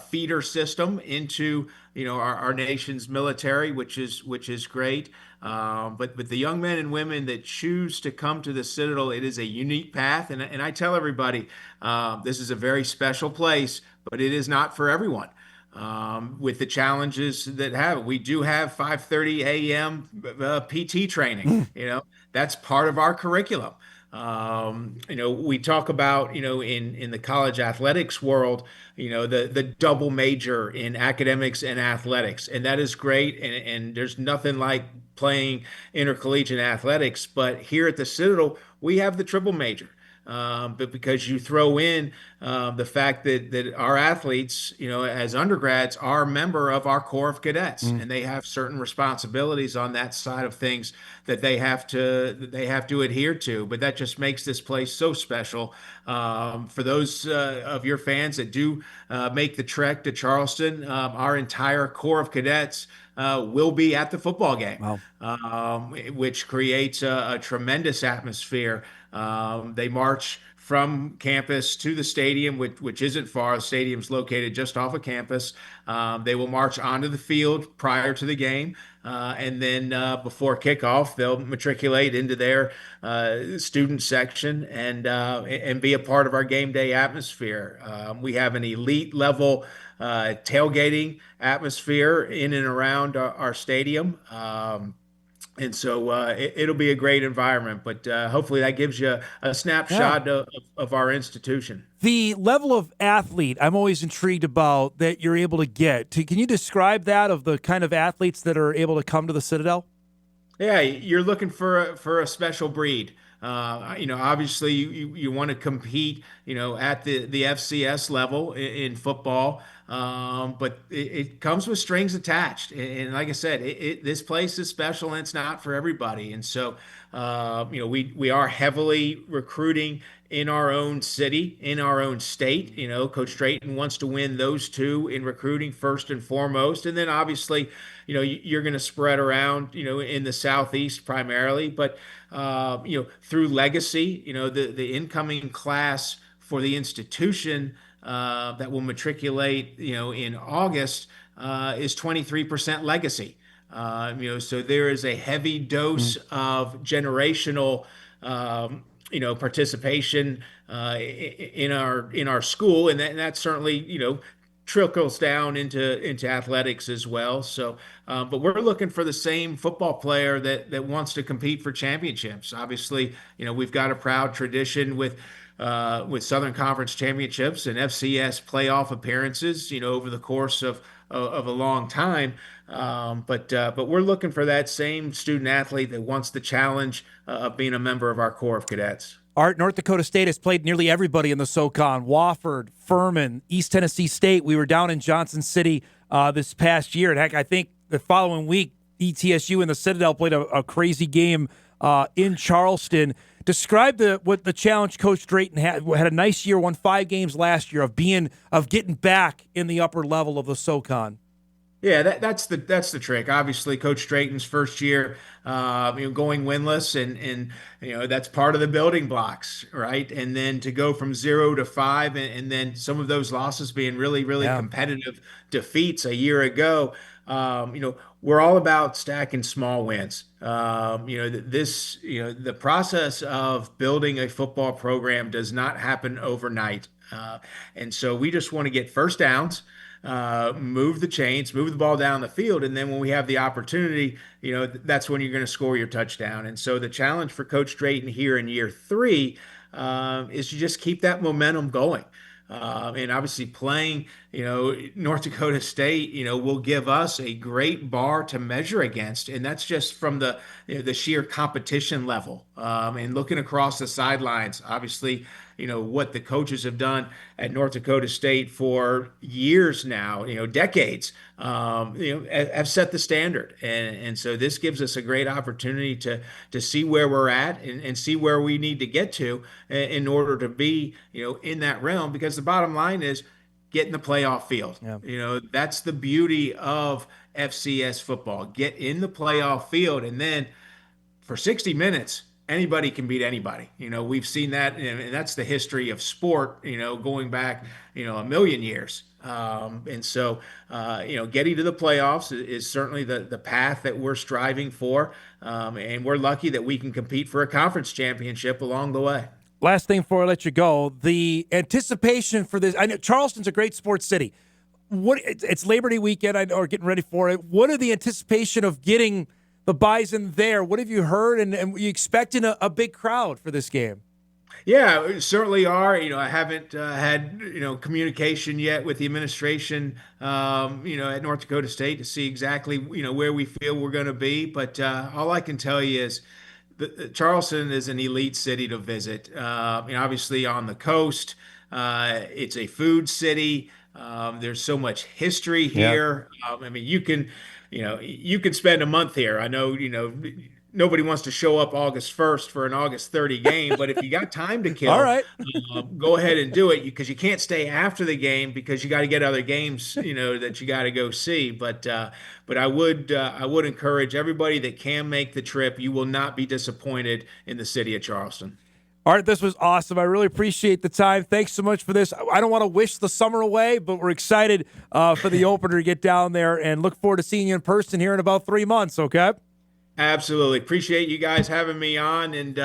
S14: feeder system into our nation's military, which is great. But the young men and women that choose to come to the Citadel, it is a unique path. And I tell everybody, this is a very special place, but it is not for everyone. With the challenges that we do have 5:30 a.m. PT training. That's part of our curriculum. We talk about, in the college athletics world, the double major in academics and athletics, and that is great. And there's nothing like playing intercollegiate athletics, but here at the Citadel, we have the triple major. But because you throw in the fact that our athletes, as undergrads, are a member of our Corps of Cadets, and they have certain responsibilities on that side of things that they have to adhere to. But that just makes this place so special. For those of your fans that do make the trek to Charleston, our entire Corps of Cadets will be at the football game, which creates a tremendous atmosphere. They march from campus to the stadium, which isn't far. The stadium's located just off of campus. They will march onto the field prior to the game. And then before kickoff, they'll matriculate into their student section and be a part of our game day atmosphere. We have an elite level tailgating atmosphere in and around our stadium. And so it'll be a great environment, but hopefully that gives you a snapshot of our institution.
S1: The level of athlete I'm always intrigued about that you're able to get. Can you describe that, of the kind of athletes that are able to come to the Citadel?
S14: Yeah, you're looking for a special breed. Obviously you want to compete, at the FCS level in football. But it comes with strings attached. And like I said, this place is special and it's not for everybody. And so, we are heavily recruiting in our own city, in our own state. Coach Drayton wants to win those two in recruiting first and foremost. And then obviously, you're going to spread around, in the Southeast primarily, but, through legacy, the incoming class for the institution that will matriculate, in August, is 23% legacy. So there is a heavy dose of generational, participation in our school, and that certainly, trickles down into athletics as well. So, but we're looking for the same football player that wants to compete for championships. Obviously, we've got a proud tradition with Southern Conference championships and FCS playoff appearances, over the course of a long time. But we're looking for that same student athlete that wants the challenge of being a member of our Corps of Cadets.
S1: Art, North Dakota State has played nearly everybody in the SoCon. Wofford, Furman, East Tennessee State. We were down in Johnson City this past year. And heck, I think the following week, ETSU and the Citadel played a crazy game in Charleston. Describe what the challenge Coach Drayton had. Had a nice year, won 5 games last year of getting back in the upper level of the SoCon.
S14: Yeah, that's the trick. Obviously, Coach Drayton's first year, going winless, and that's part of the building blocks, right? And then to go from 0 to 5, and then some of those losses being really, really competitive defeats a year ago. We're all about stacking small wins. The process of building a football program does not happen overnight, and so we just want to get first downs. Move the chains, move the ball down the field, and then when we have the opportunity, that's when you're going to score your touchdown. And so the challenge for Coach Drayton here in year 3 is to just keep that momentum going. And obviously playing, North Dakota State, will give us a great bar to measure against. And that's just from the sheer competition level. And looking across the sidelines, obviously, what the coaches have done at North Dakota State for years now, decades, have set the standard. And so this gives us a great opportunity to see where we're at and see where we need to get to in order to be, in that realm, because the bottom line is get in the playoff field. Yeah. That's the beauty of FCS football. Get in the playoff field, and then for 60 minutes, anybody can beat anybody. We've seen that, and that's the history of sport, going back, a million years. And so, getting to the playoffs is certainly the path that we're striving for. And we're lucky that we can compete for a conference championship along the way.
S1: Last thing before I let you go, the anticipation for this. I know Charleston's a great sports city. It's Labor Day weekend, or getting ready for it. What are the anticipation of getting the Bison there? What have you heard? And are you expecting a big crowd for this game?
S14: Yeah, we certainly are. I haven't had, communication yet with the administration, at North Dakota State to see exactly, where we feel we're going to be. But all I can tell you is Charleston is an elite city to visit. Obviously on the coast, it's a food city. There's so much history here. Yeah. You can spend a month here. I know, nobody wants to show up August 1st for an August 30 game, but if you got time to kill,
S1: all right.
S14: Go ahead and do it, because you can't stay after the game because you got to get other games, that you got to go see. But I would encourage everybody that can make the trip. You will not be disappointed in the city of Charleston.
S1: Art, this was awesome. I really appreciate the time. Thanks so much for this. I don't want to wish the summer away, but we're excited for the opener to get down there, and look forward to seeing you in person here in about 3 months, okay?
S14: Absolutely. Appreciate you guys having me on, and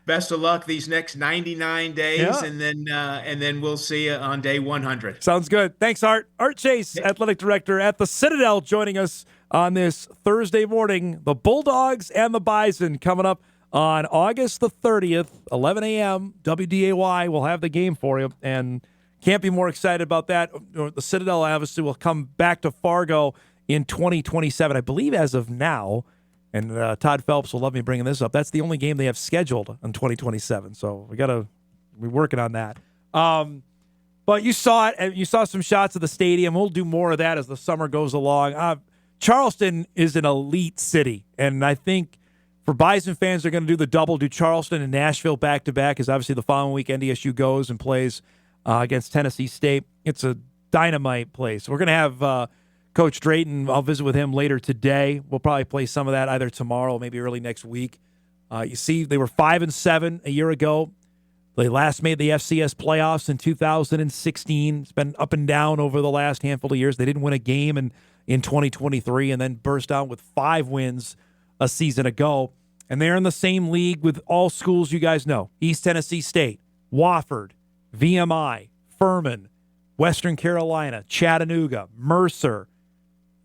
S14: best of luck these next 99 days, yeah. and then we'll see you on day 100.
S1: Sounds good. Thanks, Art. Art Chase, Athletic Director at the Citadel, joining us on this Thursday morning. The Bulldogs and the Bison coming up on August the 30th, 11 a.m. WDAY will have the game for you, and can't be more excited about that. The Citadel obviously will come back to Fargo in 2027, I believe, as of now. And Todd Phelps will love me bringing this up. That's the only game they have scheduled in 2027. So we're working on that. But you saw it, and you saw some shots of the stadium. We'll do more of that as the summer goes along. Charleston is an elite city, and I think for Bison fans, they're going to do the double, do Charleston and Nashville back-to-back, because obviously the following week NDSU goes and plays against Tennessee State. It's a dynamite place. We're going to have Coach Drayton, I'll visit with him later today. We'll probably play some of that either tomorrow, maybe early next week. You see, they were 5-7 a year ago. They last made the FCS playoffs in 2016. It's been up and down over the last handful of years. They didn't win a game in 2023, and then burst out with 5 wins a season ago. And they're in the same league with all schools you guys know: East Tennessee State, Wofford, VMI, Furman, Western Carolina, Chattanooga, Mercer,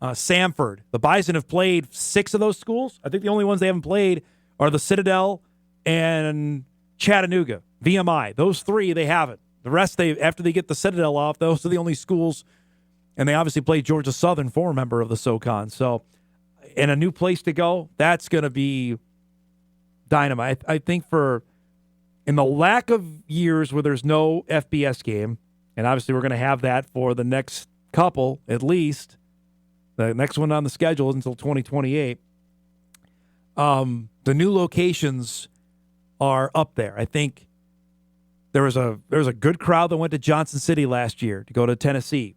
S1: Samford. The Bison have played 6 of those schools. I think the only ones they haven't played are the Citadel and Chattanooga. VMI, those 3 they haven't. The rest, after they get the Citadel off, those are the only schools And they obviously played Georgia Southern, former member of the SoCon. So, in a new place to go, that's going to be dynamite. I think in the lack of years where there's no FBS game, and obviously we're going to have that for the next couple at least. The next one on the schedule is until 2028. The new locations are up there. I think there was a good crowd that went to Johnson City last year to go to Tennessee.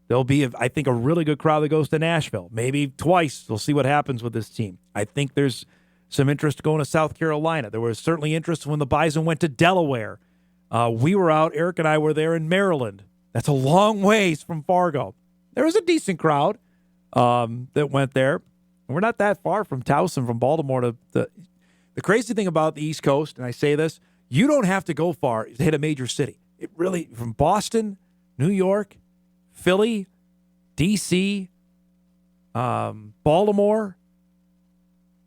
S1: There'll be, I think, a really good crowd that goes to Nashville, maybe twice. We'll see what happens with this team. I think there's some interest going to South Carolina. There was certainly interest when the Bison went to Delaware. We were out, Eric and I were there in Maryland. That's a long ways from Fargo. There was a decent crowd that went there. We're not that far from Towson, from Baltimore to the crazy thing about the East Coast, and I say this, you don't have to go far to hit a major city. It really, from Boston, New York, Philly, D.C., Baltimore,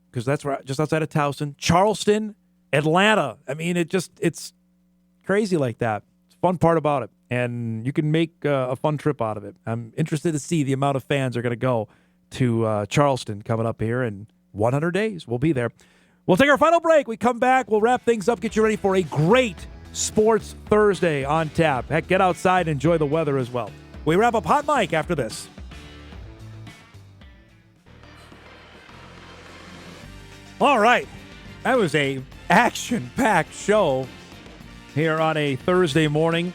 S1: because that's right, just outside of Towson, Charleston, Atlanta. I mean, it's crazy like that. It's a fun part about it, and you can make a fun trip out of it. I'm interested to see the amount of fans are going to go to Charleston coming up here in 100 days. We'll be there. We'll take our final break. We come back. We'll wrap things up, get you ready for a great Sports Thursday on tap. Heck, get outside and enjoy the weather as well. We wrap up Hot Mic after this. All right. That was a action-packed show here on a Thursday morning.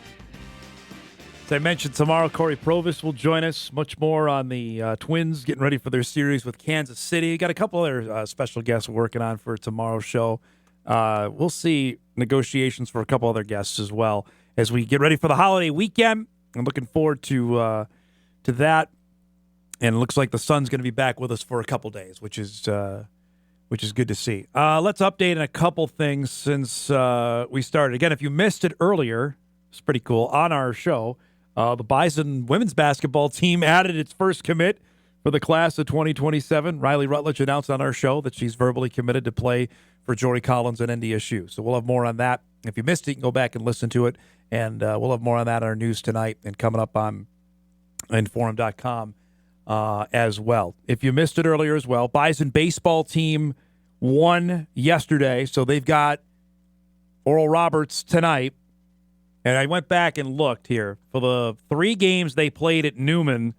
S1: As I mentioned, tomorrow Corey Provis will join us. Much more on the Twins getting ready for their series with Kansas City. Got a couple other special guests we're working on for tomorrow's show. We'll see negotiations for a couple other guests as well as we get ready for the holiday weekend. I'm looking forward to that. And it looks like the sun's going to be back with us for a couple days, which is good to see. Let's update on a couple things since we started. Again, if you missed it earlier, it's pretty cool. On our show, the Bison women's basketball team added its first commit for the class of 2027. Rylee Routledge announced on our show that she's verbally committed to play for Jory Collins at NDSU. So we'll have more on that. If you missed it, you can go back and listen to it. And we'll have more on that in our news tonight and coming up on Inforum.com as well. If you missed it earlier as well, Bison baseball team won yesterday. So they've got Oral Roberts tonight. And I went back and looked here for the 3 games they played at Newman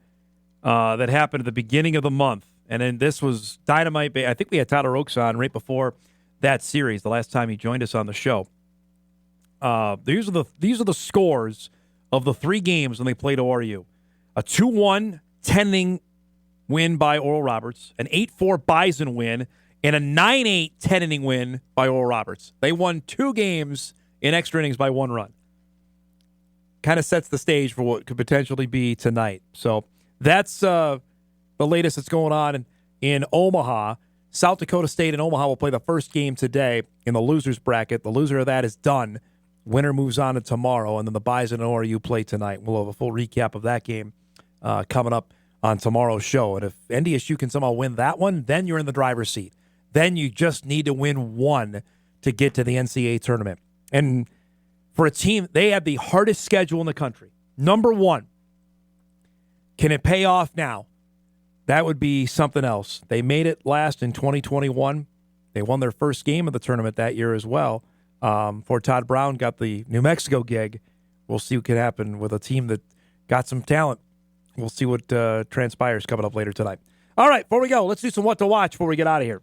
S1: that happened at the beginning of the month. And then this was Dynamite Bay. I think we had Tyler Oaks on right before that series, the last time he joined us on the show. These are the scores of the 3 games when they played ORU. A 2-1 10-inning win by Oral Roberts, an 8-4 Bison win, and a 9-8 10-inning win by Oral Roberts. They won 2 games in extra innings by 1 run. Kind of sets the stage for what could potentially be tonight. So that's the latest that's going on in Omaha. South Dakota State and Omaha will play the first game today in the losers bracket. The loser of that is done. Winner moves on to tomorrow, and then the Bison and ORU play tonight. We'll have a full recap of that game coming up on tomorrow's show. And if NDSU can somehow win that one, then you're in the driver's seat. Then you just need to win one to get to the NCAA tournament. And for a team, they have the hardest schedule in the country. Number 1. Can it pay off now? That would be something else. They made it last in 2021. They won their first game of the tournament that year as well. Before Todd Brown got the New Mexico gig. We'll see what can happen with a team that got some talent. We'll see what transpires coming up later tonight. All right, before we go, let's do some What to Watch before we get out of here.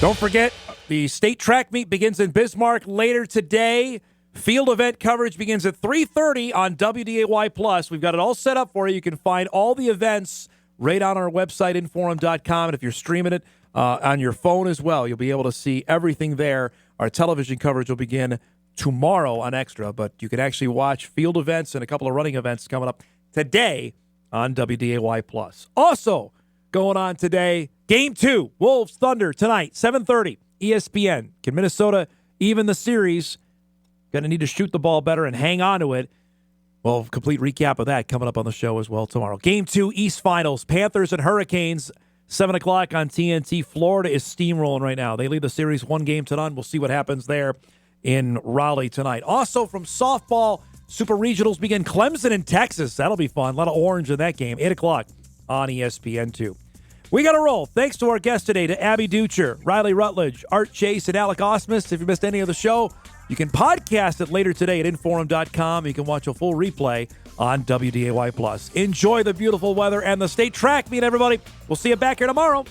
S1: Don't forget, the state track meet begins in Bismarck later today. Field event coverage begins at 3:30 on WDAY+. We've got it all set up for you. You can find all the events right on our website, Inforum.com. And if you're streaming it on your phone as well, you'll be able to see everything there. Our television coverage will begin tomorrow on Extra, but you can actually watch field events and a couple of running events coming up today on WDAY+. Also going on today, Game 2, Wolves Thunder tonight, 7:30, ESPN. Can Minnesota even the series? Going to need to shoot the ball better and hang on to it. Well, complete recap of that coming up on the show as well tomorrow. Game 2, East Finals, Panthers and Hurricanes, 7 o'clock on TNT. Florida is steamrolling right now. They lead the series 1 game to none. We'll see what happens there in Raleigh tonight. Also from softball, Super Regionals begin. Clemson in Texas. That'll be fun. A lot of orange in that game. 8 o'clock on ESPN2. We got to roll. Thanks to our guests today, to Abby Duchscherer, Rylee Routledge, Art Chase, and Alec Ausmus. If you missed any of the show, you can podcast it later today at inforum.com. You can watch a full replay on WDAY+. Enjoy the beautiful weather and the state track meet, everybody. We'll see you back here tomorrow.